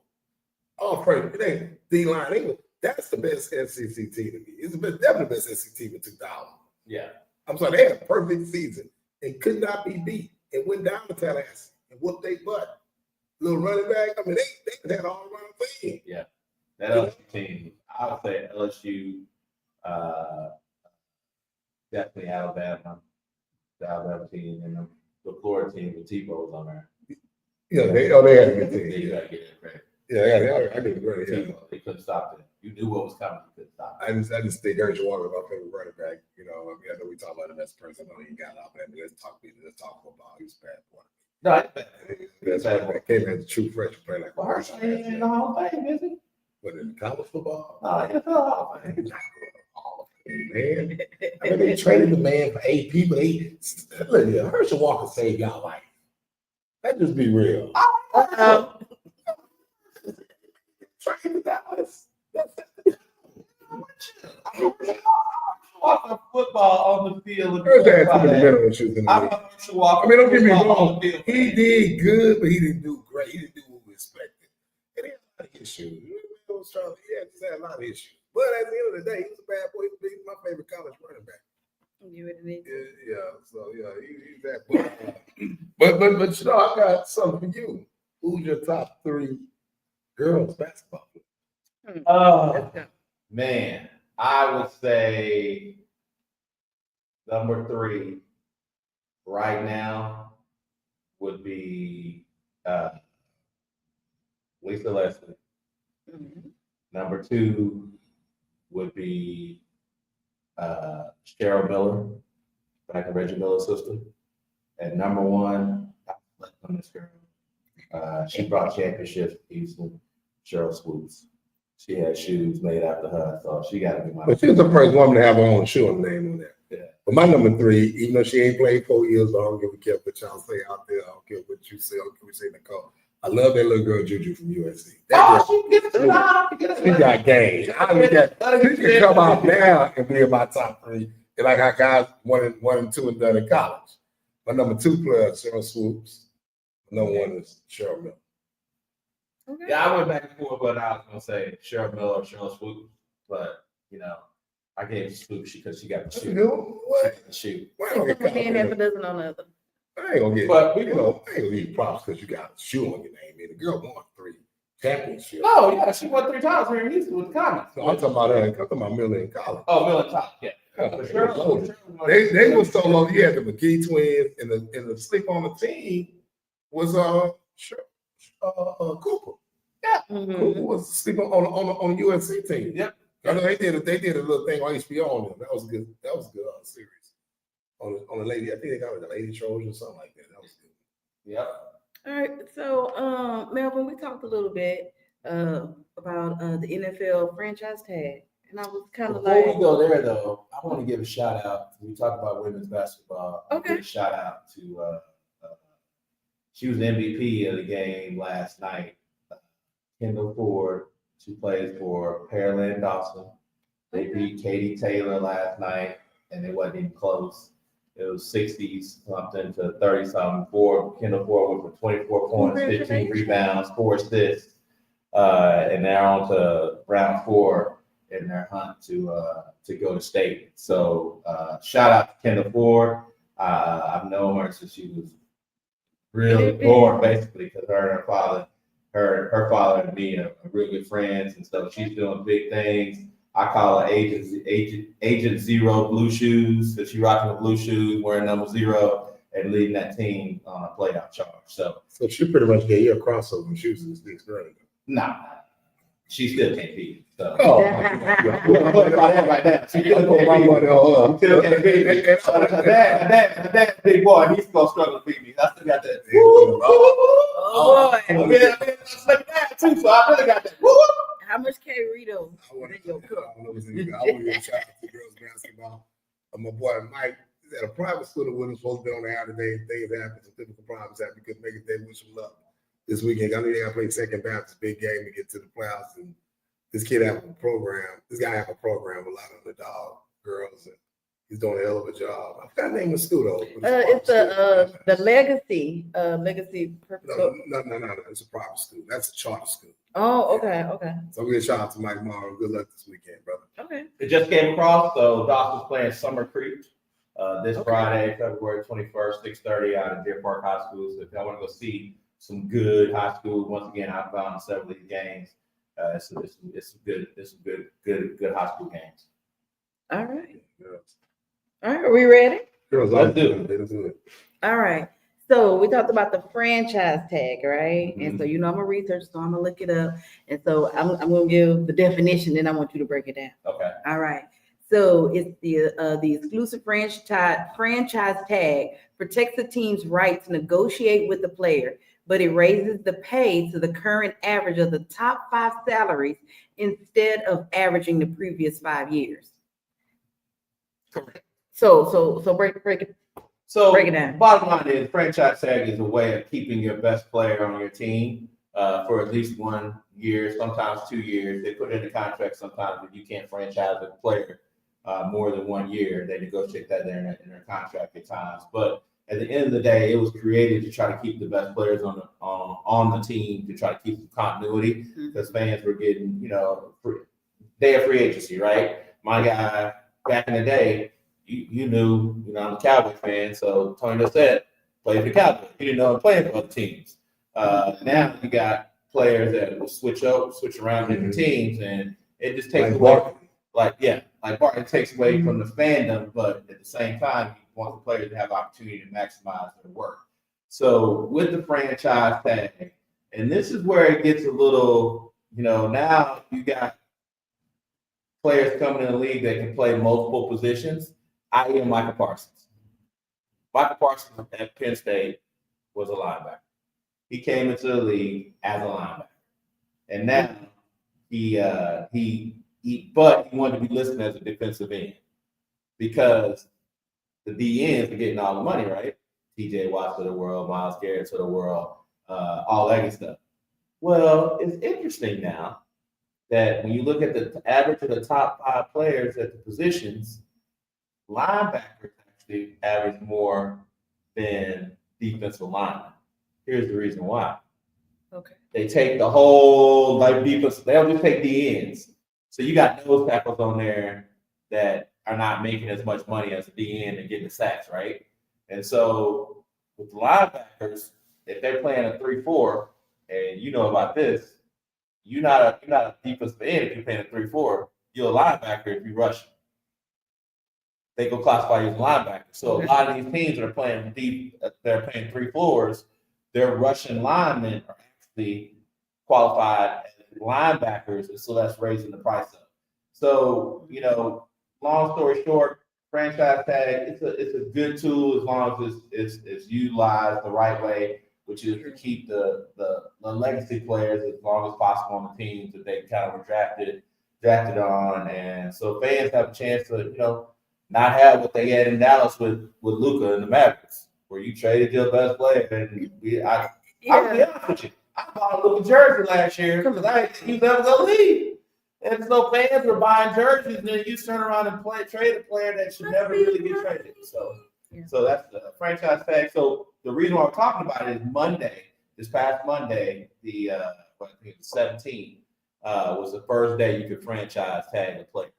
All praise, it ain't D-line. That's the best SEC team to me. It's definitely the best SEC team in 2000. Yeah. I'm sorry, they had a perfect season and could not be beat. And went down to Tallahassee and whooped their butt. Little running back. I mean, they had all around thing. Yeah. That LSU team, I would say LSU, definitely Alabama, the Alabama team, and the Florida team with Tebow's on there. Yeah, they had a good team. You gotta get it credit. Yeah, I give it credit. Yeah. They couldn't stop it. You knew what was coming. You couldn't stop it. I just think Herschel Walker is my favorite running back. You know, I mean, I know we talk about him as a person. I know he got out there, but let's talk football. He was bad for it. No, it's bad. That's why I came as a true freshman player like Well, Herschel ain't in the Hall of Fame, is he? But in college football, No, NFL Hall of Fame. he's not going to the Hall of Fame, man. I mean, they traded the man for AP, but look here, Herschel Walker saved y'all life. Let's just be real. Trying to Dallas. Walker football on the field. Herschel had too many mental issues in the league. I Don't get me wrong. He did good, but he didn't do great. He didn't do what we expected. And he had a lot of issues. He had a lot of issues. But at the end of the day, he was a bad boy. He was my favorite college running back. So he's that. But you know, I got something for you. Who's your top 3 girls basketball? Oh, man, I would say number 3 right now would be Lisa Leslie. Mm-hmm. Number 2 would be Cheryl Miller, back in Reggie Miller's sister. And number 1, on this girl. She brought championships to Houston, Cheryl Swoops. She had shoes made after her, so she got to be my. But she was the first woman to have her own shoe and name on there. Yeah. But my number 3, even though she ain't played 4 years, I don't give a care what y'all say out there. I don't care what you say. I don't care what you say, Nicole. I love that little girl Juju from USC. She got game. She can come out now and be in my top 3. And like how guys 1 and 2 and done in college. My number 2 player is Cheryl Swoops. My number 1 is Cheryl Miller. Okay. Yeah, I went back and forth, but I was gonna say Cheryl Miller or Cheryl Swoop, but I gave Swoop because she got the That's a shoot. good one. What? The shoot. Why don't get Then if it caught? doesn't on the other. I ain't gonna get, But I ain't gonna give you props because you got a shoe on your name. And the girl won 3 championships. No, yeah, she won 3 times here in Houston with the Comets. So I'm talking about her. I'm talking about Miller in college. Oh, Miller top, yeah. Yeah, But they were so low. You had the McGee twins, and the sleep on the team was Cooper. Mhm. Cooper was sleeping on the USC team. Yep. I know they did a little thing on HBO on them. That was a good series. On the lady, I think they got it, the Lady Trojans or something like that. That was good. Yep. All right. So, Melvin, we talked a little bit about the NFL franchise tag, and I was kind of Before like, we go there, though, I want to give a shout out. We talked about women's basketball. Okay. Give a shout out to she was the MVP of the game last night. Kendall Ford. She plays for Pearland Dawson. They beat Katie Taylor last night, and it wasn't even close. It was 60 something to 30 something. Kendall Ford went for 24 points, 15 rebounds, 4 assists, and they're on to round 4 in their hunt to go to state. So shout out to Kendall Ford. I've known her since she was really born, basically, because her and her father. Her father and me are real good friends and stuff. She's doing big things. I call her Agent Zero Blue Shoes because she's rocking the blue shoes, wearing number 0, and leading that team on a playoff charge. So she pretty much gave you a crossover when she was in the 6th grade. Nah, she still can't beat. So. Oh, right now. She still can't beat me. That big boy, he's gonna struggle to beat me. I still got that. oh boy. I mean, I slept that too, so I really got that. How much K-Rito in your cup? I want to shout out to girls basketball. My boy Mike is at a private school that wasn't supposed to be on the air today. Things happened, some typical problems happened. Couldn't make it. They wish him luck this weekend. I know they got to play Second Baptist, big game to get to the playoffs. And this kid have a program. This guy have a program with a lot of underdog girls, and he's doing a hell of a job. I forgot the name of the school though. It's the Legacy Purpose. No. It's a private school. That's a charter school. Oh, okay. So we get a shout out to Mike Morrow. Good luck this weekend, brother. Okay. It just came across, so Dawson's playing Summer Creek this Friday, February 21st, 6:30 out of Deer Park High School. So if y'all want to go see some good high school, once again, I've gone to several of these games. It's some good high school games. All right. Yeah. All right. Are we ready? Let's do it. All right. So we talked about the franchise tag, right? Mm-hmm. And so I'm a researcher, so I'm gonna look it up. And so I'm gonna give the definition, then I want you to break it down. Okay. All right. So it's the exclusive franchise tag protects the team's right to negotiate with the player, but it raises the pay to the current average of the top 5 salaries instead of averaging the previous 5 years. Correct. So break it. So Break it down. Bottom line is franchise tag is a way of keeping your best player on your team for at least 1 year, sometimes 2 years. They put in the contract sometimes if you can't franchise a player more than 1 year. They negotiate that in their contract at times. But at the end of the day, it was created to try to keep the best players on the team, to try to keep some continuity because fans were getting, day of free agency, right? My guy back in the day, you knew, I'm a Cowboys fan, so Tony Dorsett played for the Cowboys. You didn't know him playing for other teams. Now you got players that will switch around different teams, and it just takes away. It takes away from the fandom, but at the same time, you want the players to have opportunity to maximize their work. So with the franchise tag, and this is where it gets a little, now you got players coming in the league that can play multiple positions. I.e. Michael Parsons. Michael Parsons at Penn State was a linebacker. He came into the league as a linebacker, and now he wanted to be listed as a defensive end because the DNs are getting all the money, right? TJ Watts of the world, Myles Garrett of the world, all that good stuff. Well, it's interesting now that when you look at the average of the top 5 players at the positions, linebackers actually average more than defensive linemen. Here's the reason why. Okay. They take the whole like defense. They don't just take the ends. So you got nose tackles on there that are not making as much money as a D end and getting the sacks, right? And so with the linebackers, if they're playing a 3-4, and you know about this, you're not a defensive end if you're playing a 3-4. You're a linebacker if you rush. They go classify you as a linebacker. So a lot of these teams that are playing deep, they're playing 3-4s. Their Russian linemen are actually qualified as linebackers, and so that's raising the price up. So, long story short, franchise tag, it's a good tool as long as it's utilized the right way, which is to keep the legacy players as long as possible on the teams that they kind of were drafted on. And so fans have a chance to, not have what they had in Dallas with Luka and the Mavericks, where you traded your best player. And I'll be honest with you, I bought a Luka jersey last year because I didn't think he was ever going to leave. And so fans were buying jerseys, and then you turn around and trade a player that should never really get traded. So that's the franchise tag. So the reason why I'm talking about it is this past Monday, the 17th, was the first day you could franchise tag a player.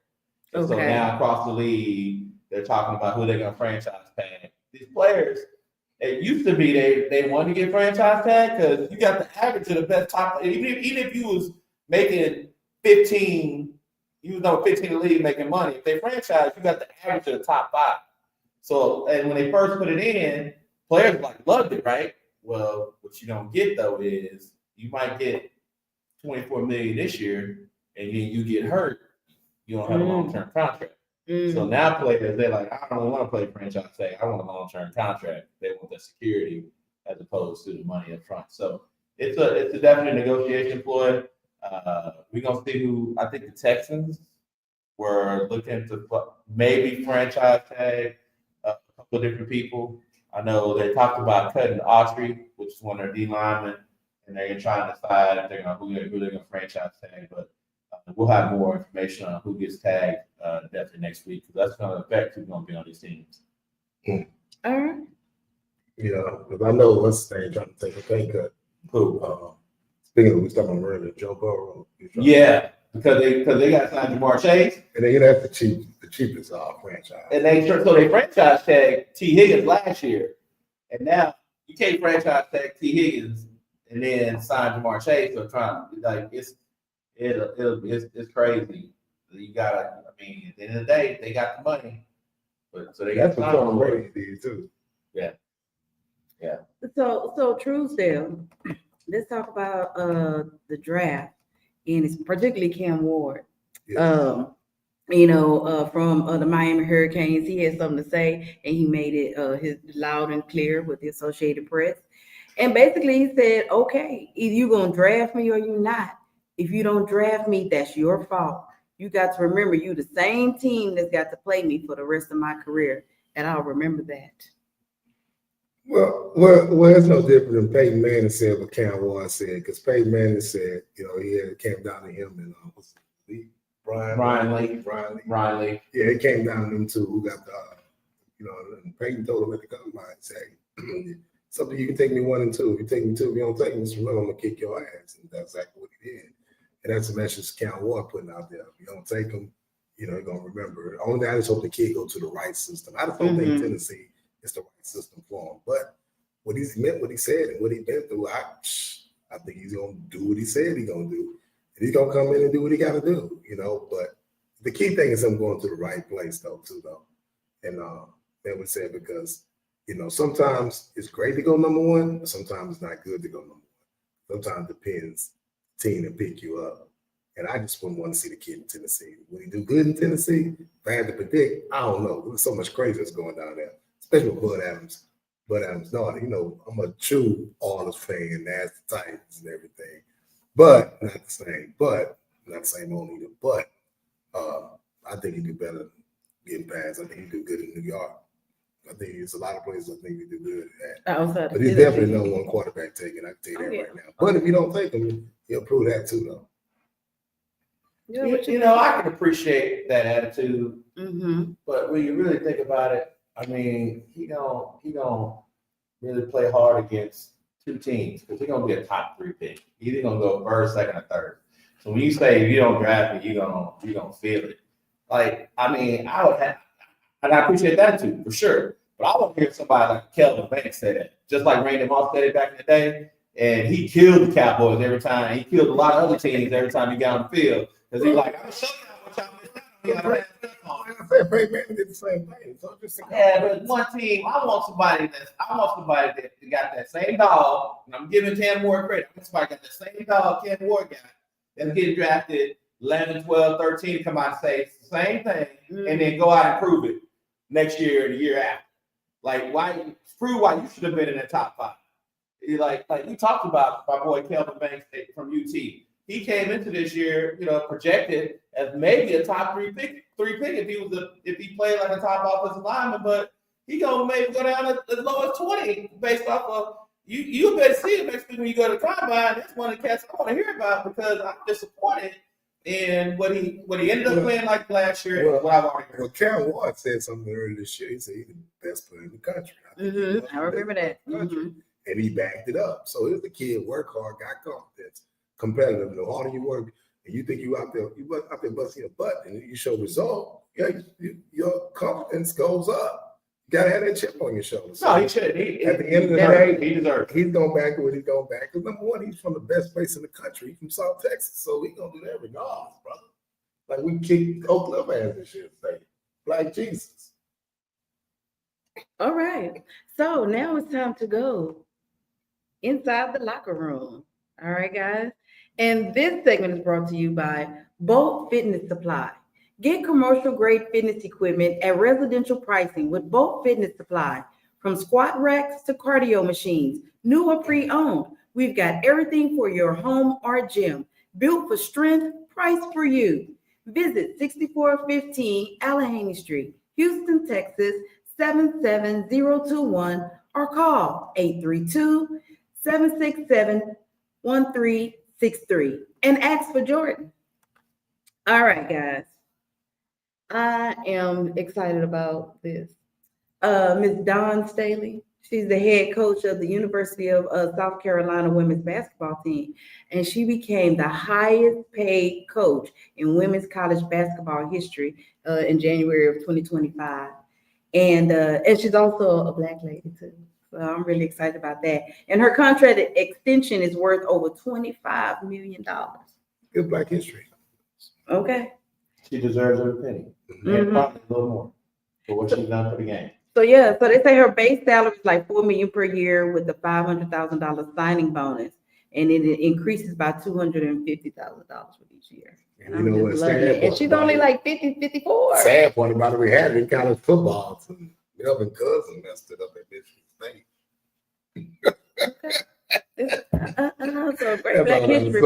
And so now across the league, they're talking about who they're going to franchise tag. These players, it used to be they wanted to get franchise tag because you got the average of the best top. Even if you was making 15, you was number 15 in the league making money. If they franchise, you got the average of the top 5. So, and when they first put it in, players loved it, right? Well, what you don't get though is you might get $24 million this year, and then you get hurt. You don't have a long-term contract. So now players, they're like, I don't want to play franchise tag. I want a long-term contract. They want the security as opposed to the money up front. So it's a definite negotiation ploy. We're gonna see who. I think the Texans were looking to maybe franchise tag a couple of different people. I know they talked about cutting Autry, which is one of their D linemen, and they're trying to decide if they're who they're gonna franchise tag. But we'll have more information on who gets tagged definitely next week, because that's going to affect who's going to be on these teams. All right. Yeah, because I know what's trying to take a pay cut. Who? Speaking of, we talking about earlier, Joe Burrow. Yeah, because they got signed Jamar Chase, and that's the cheapest franchise. And they franchise tag T Higgins last year, and now you can't franchise tag T Higgins and then sign Jamar Chase. So it's crazy. You gotta. I mean, at the end of the day, they got the money, but so they got. That's what Tom Brady did too. Yeah. So Truesdale, let's talk about the draft, and it's particularly Cam Ward. Yeah. From the Miami Hurricanes, he had something to say, and he made it his loud and clear with the Associated Press. And basically, he said, "Okay, either you're gonna draft me or you're not. If you don't draft me, that's your fault. You got to remember, you the same team that's got to play me for the rest of my career, and I'll remember that." Well, it's no different than Peyton Manning said what Cam Ward said, because Peyton Manning said, it came down to him and Brian Lee. Yeah, it came down to them two who got the, and Peyton told him at the combine, say, something you can take me 1 and 2. If you take me 2, if you don't take me, just remember I'm gonna kick your ass, and that's exactly what he did. And that's the message Cam Ward putting out there. If you don't take him, you're gonna remember. Only thing I just hope the kid go to the right system. I just don't think Tennessee is the right system for him. But what he meant, what he said, and what he been through, I think he's gonna do what he said he's gonna do. And he's gonna come in and do what he gotta do, But the key thing is him going to the right place though. And that was said because sometimes it's great to go number 1, but sometimes it's not good to go number 1. Sometimes it depends team to pick you up. And I just wouldn't want to see the kid in Tennessee. Would he do good in Tennessee? If I had to predict, I don't know. There's so much craziness going down there, especially with Bud Adams. Bud Adams' daughter, I'm a true Oilers fan, as the Titans and everything. But not the same. But not the same on either. But I think he'd do better getting past. I think he'd do good in New York. I think there's a lot of places I think he'd do good at. But he's definitely no one quarterback taking. I can tell you that right now. But if you don't take him, he'll prove that too, though. Yeah, I can appreciate that attitude. But when you really think about it, I mean, he don't really play hard against two teams because he's gonna be a top 3 pick. He's either gonna go first, second, or third. So when you say if you don't draft me, you're gonna feel it. Like, I mean, I would have, and I appreciate that too, for sure. But I want to hear somebody like Kelvin Banks say that, just like Randy Moss said it back in the day. And he killed the Cowboys every time. He killed a lot of other teams every time he got on the field. Because he's like, I'm going to show y'all what y'all missed out on. Like I said, Peyton Manning did the same thing. So just Yeah, but one team, I want somebody that got that same dog, and I'm giving Cam Ward credit. I want somebody got the same dog Cam Ward got that's getting drafted 11, 12, 13 to come out and say it's the same thing, and then go out and prove it next year or the year after. Like, prove why you should have been in the top 5. Like we talked about my boy Kelvin Banks from UT. He came into this year, projected as maybe a top 3 pick if he played like a top offensive lineman, but he gonna maybe go down as low as 20 based off of you better see it next week when you go to the combine. That's one of the cats I want to hear about because I'm disappointed in what he ended up playing like last year. What I've already heard. Well, Cam Ward said something earlier this year. He said he's the best player in the country. I remember that. And he backed it up. So here's the kid, work hard, got confidence, competitive. The harder you work, and you think you out there busting your butt, and you show result, your confidence goes up. You gotta have that chip on your shoulder. So no, he should. At the end of the day, he deserves it. He's going back to what he's going back. Because number one, he's from the best place in the country. He's from South Texas, so he's gonna do that regardless, brother. Like we kicked Oak Cliff ass this year, like Jesus. All right. So now it's time to go inside the locker room. All right, guys. And this segment is brought to you by Bolt Fitness Supply. Get commercial grade fitness equipment at residential pricing with Bolt Fitness Supply. From squat racks to cardio machines, new or pre-owned, we've got everything for your home or gym. Built for strength, priced for you. Visit 6415 Allegheny Street, Houston, Texas, 77021 or call 832-767-1363 and ask for Jordan. All right, guys. I am excited about this. Ms. Dawn Staley, she's the head coach of the University of South Carolina women's basketball team, and she became the highest paid coach in women's college basketball history in January of 2025. And she's also a Black lady too. So I'm really excited about that. And her contract extension is worth over $25 million. Good Black history. Okay. She deserves every penny. And probably a little more for what she's done for the game. So yeah, so they say her base salary is like $4 million per year with the $500,000 signing bonus, and it increases by $250,000 with each year. And you know what's sad? And she's only like 54. Sad part about it, we had in college football. So Melvin Cousin messed it up at Michigan State. So great Black history.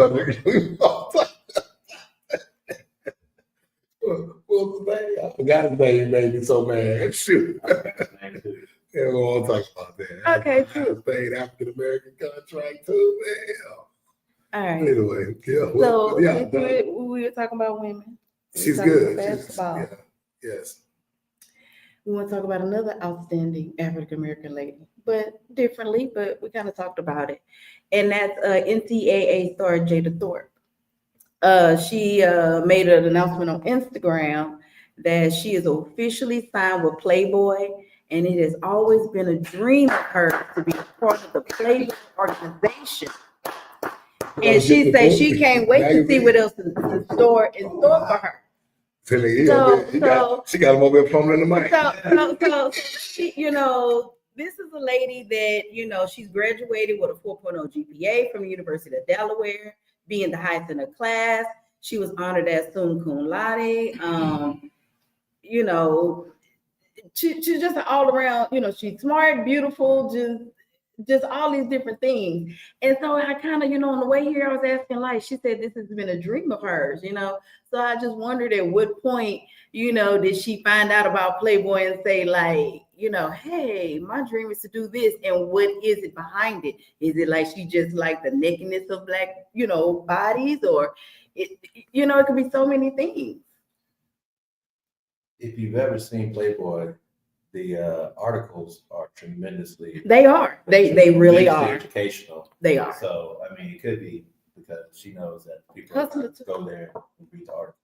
What's his name? I forgot his name. It made me so mad. Shoot. Yeah, we won't talk about that. Okay, true. Paid African American contract too, man. All right. Anyway, yeah. So yeah, we were talking about women. She's good. Basketball. Yes. We want to talk about another outstanding African American lady, but differently. But we kind of talked about it, and that's NCAA star Jada Thorpe. She made an announcement on Instagram that she is officially signed with Playboy, and it has always been a dream of hers to be part of the Playboy organization. And she said she can't wait to see what else is in store for her. She got him over there fumbling the mic. So she, this is a lady that, she's graduated with a 4.0 GPA from the University of Delaware, being the highest in her class. She was honored as summa cum laude. She's just an all around, she's smart, beautiful, just all these different things. And so I kind of, on the way here, I was asking, she said this has been a dream of hers, So I just wondered at what point, did she find out about Playboy and say, hey, my dream is to do this. And what is it behind it? Is it like she just like the nakedness of Black, bodies, or it could be so many things. If you've ever seen Playboy, the articles are tremendously. They are. They really tremendously are. educational. They are. So I mean, it could be because she knows that people Hustler too. go there and read the articles.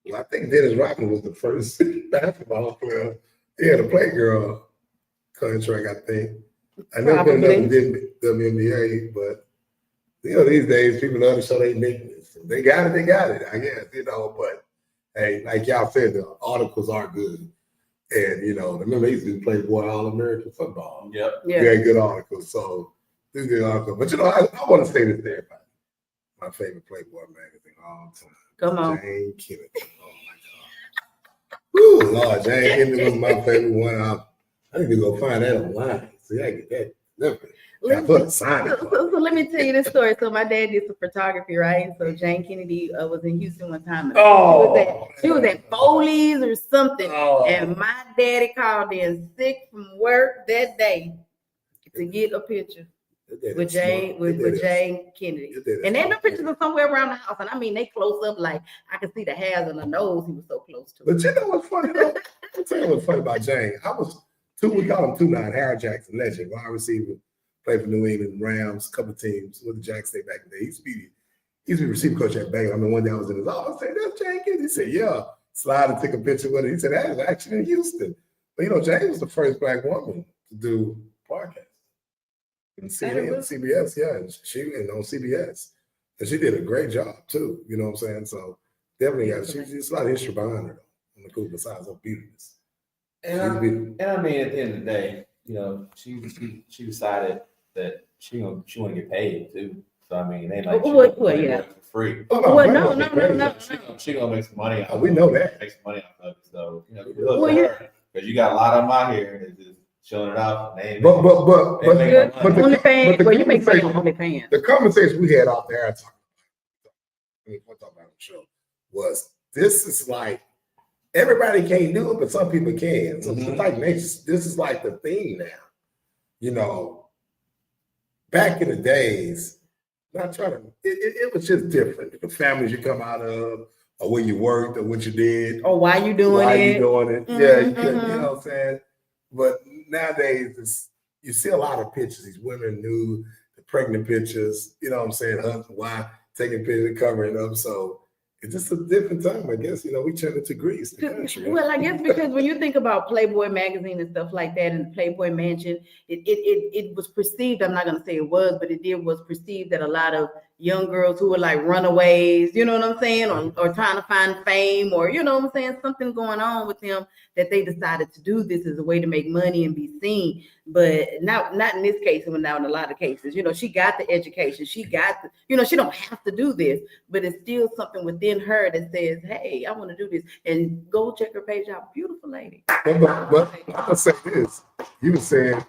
Well, I think Dennis Rodman was the first basketball player. He had a Playgirl contract, I think. I never been another WNBA, but these days people love to show their meekness. If they got it, I guess, but hey, like y'all said, the articles are good. And remember they used to play All-American football. Yep. Yeah. Very good articles. So this is a good article. But I want to say this to everybody. My favorite Playboy magazine all the time. Come on. Jane Kennedy. Oh my God. Woo, Lord, Jane Kennedy was my favorite one. I need to go find that online. See, I get that. So let me tell you this story. So my dad did some photography, right? So Jane Kennedy was in Houston one time. She was at Foley's or something. And my daddy called in sick from work that day to get a picture with Jane Kennedy. And they had no pictures of somewhere around the house. And I mean, they close up like I could see the hairs on the nose. He was so close to it. But you know what's funny though? I'll tell you what's funny about Jane. We call him 2-9, Harry Jackson, legend, wide receiver, played for New England Rams, a couple of teams with the Jackson State back in the day. He used to be receiver coach at Baylor. I mean, one day I was in his office, I said, "That's Jane Kennedy." He said, "Yeah." Slide and take a picture with it. He said, "That is actually in Houston." But Jane was the first Black woman to do podcasts. And CBS, yeah, and on CBS. And she did a great job too, you know what I'm saying? So definitely, she's a lot of history behind her though, on the cool besides her beautiness. And I mean, at the end of the day, she decided that she want to get paid too. So I mean, they like for free. No. She gonna make some money. We know that. Make some money off of it. So because you got a lot of them out here that just showing it off. But you make money on OnlyFans. The conversation we had off there talking about the show was this is like everybody can't do it, but some people can. So it's like this is like the thing now. Back in the days, not trying to. It was just different. The families you come out of, or where you worked, or what you did, or why you doing it. Yeah, you know what I'm saying. But nowadays, you see a lot of pictures. These women nude, the pregnant pictures. You know what I'm saying? Husband, wife taking pictures, covering up. So it's just a different time, I guess. We turned it to Greece, the country. Well, I guess because when you think about Playboy magazine and stuff like that, and the Playboy Mansion, it was perceived. I'm not going to say it was, but was perceived that a lot of young girls who were like runaways, you know what I'm saying, or trying to find fame, or you know what I'm saying, something going on with them, that they decided to do this as a way to make money and be seen. But not in this case, but now in a lot of cases, she got the education, she got the, she don't have to do this, but it's still something within her that says, hey, I want to do this. And go check her page out. Beautiful lady. But I'll say this. You were saying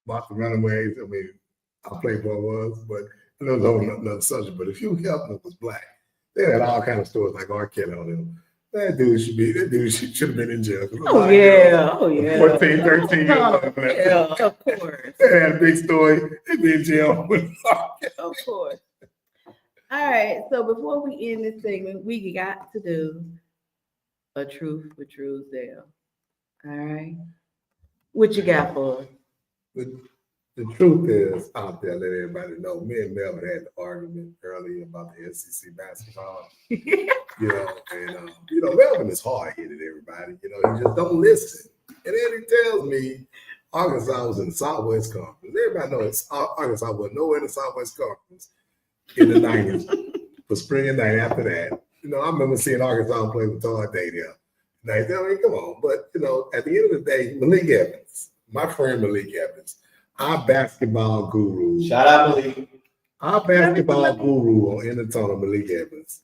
about the runaways. I mean, how Playboy was, but I know it's another subject. But if Hugh Hefner was Black, they had all kind of stories like R. Kelly on them. That dude should have been in jail. Oh yeah. 14, 13 years old. Yeah, of course. They had a big story. They'd be in jail. Of course. All right. So before we end this segment, we got to do a truth for Truesdale. All right. What you got for us? The truth is out there, let everybody know. Me and Melvin had the argument earlier about the SEC basketball. Melvin is hard-headed, everybody. He just don't listen. And then he tells me Arkansas was in the Southwest Conference. Everybody knows Arkansas was nowhere in the Southwest Conference in the 90s. For spring and night after that. I remember seeing Arkansas play with Todd Day there. Come on. But, at the end of the day, Malik Evans, my friend Malik Evans, our basketball guru. Shout out Malik. Our basketball guru on Entertainer, Malik Evans,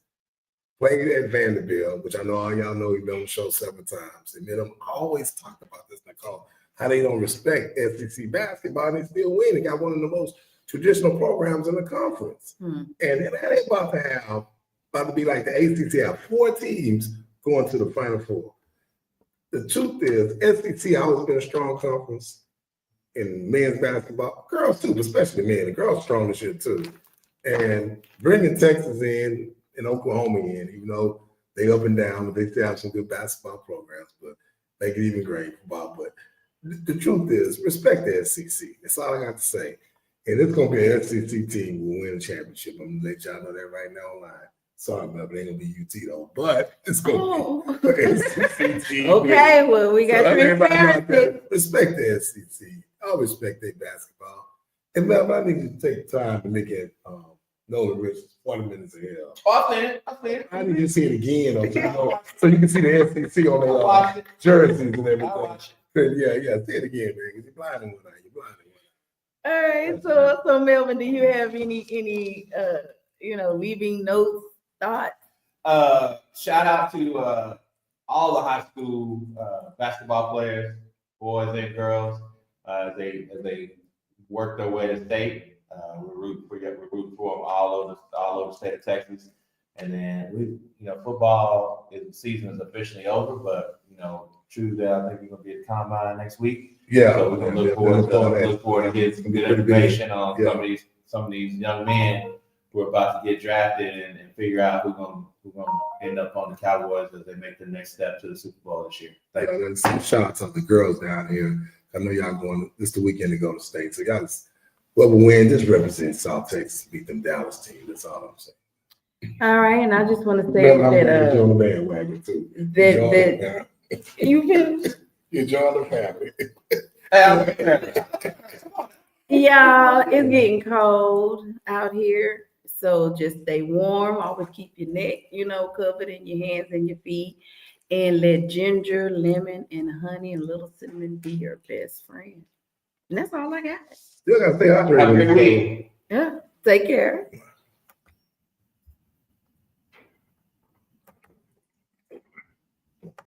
played at Vanderbilt, which I know all y'all know he's been on the show several times. And then I'm always talking about this, Nicole, how they don't respect SEC basketball and they still win. They got one of the most traditional programs in the conference. And then they about to be like the ACC, have 4 teams going to the Final Four. The truth is, SEC always been a strong conference in men's basketball. Girls too, but especially men. The girls strong this year too. And bringing Texas in and Oklahoma in, even though they up and down, but they still have some good basketball programs. But make it even great football. But the truth is, respect the SEC. That's all I got to say. And it's gonna be an SEC team who will win a championship. I'm gonna let y'all know that right now online. Sorry, but it ain't gonna be UT though. But it's gonna be an SEC team. Okay, well, we got transparency. Respect the SEC. I respect their basketball. And man, I need to take time to look at Nolan Richards 40 minutes ahead. I need to see it again, so you can see the SEC on their jerseys and everything. Yeah, say it again, man. Because you're blind in one eye. You're blind in one eye. All right, so Melvin, do you have any leaving notes, thoughts? Shout out to all the high school basketball players, boys and girls, as they work their way to state. We're rooting for them all over the state of Texas. And then football season is officially over, but true that I think we're gonna be at the combine next week. Yeah, so we're gonna look forward to getting some good information on some of these young men who are about to get drafted and figure out who's gonna end up on the Cowboys as they make the next step to the Super Bowl this year. Shout out to the girls down here. I know y'all going. This the weekend to go to state, so y'all whoever wins, just represent South Texas, beat them Dallas team. That's all I'm saying. All right, and I just want to say that you're on the bandwagon too. You finished? Enjoy the family. Y'all, it's getting cold out here, so just stay warm. Always keep your neck, covered, and your hands and your feet, and let ginger, lemon, and honey and little cinnamon be your best friend. And that's all I got. Still gotta stay hydrated. Yeah, take care.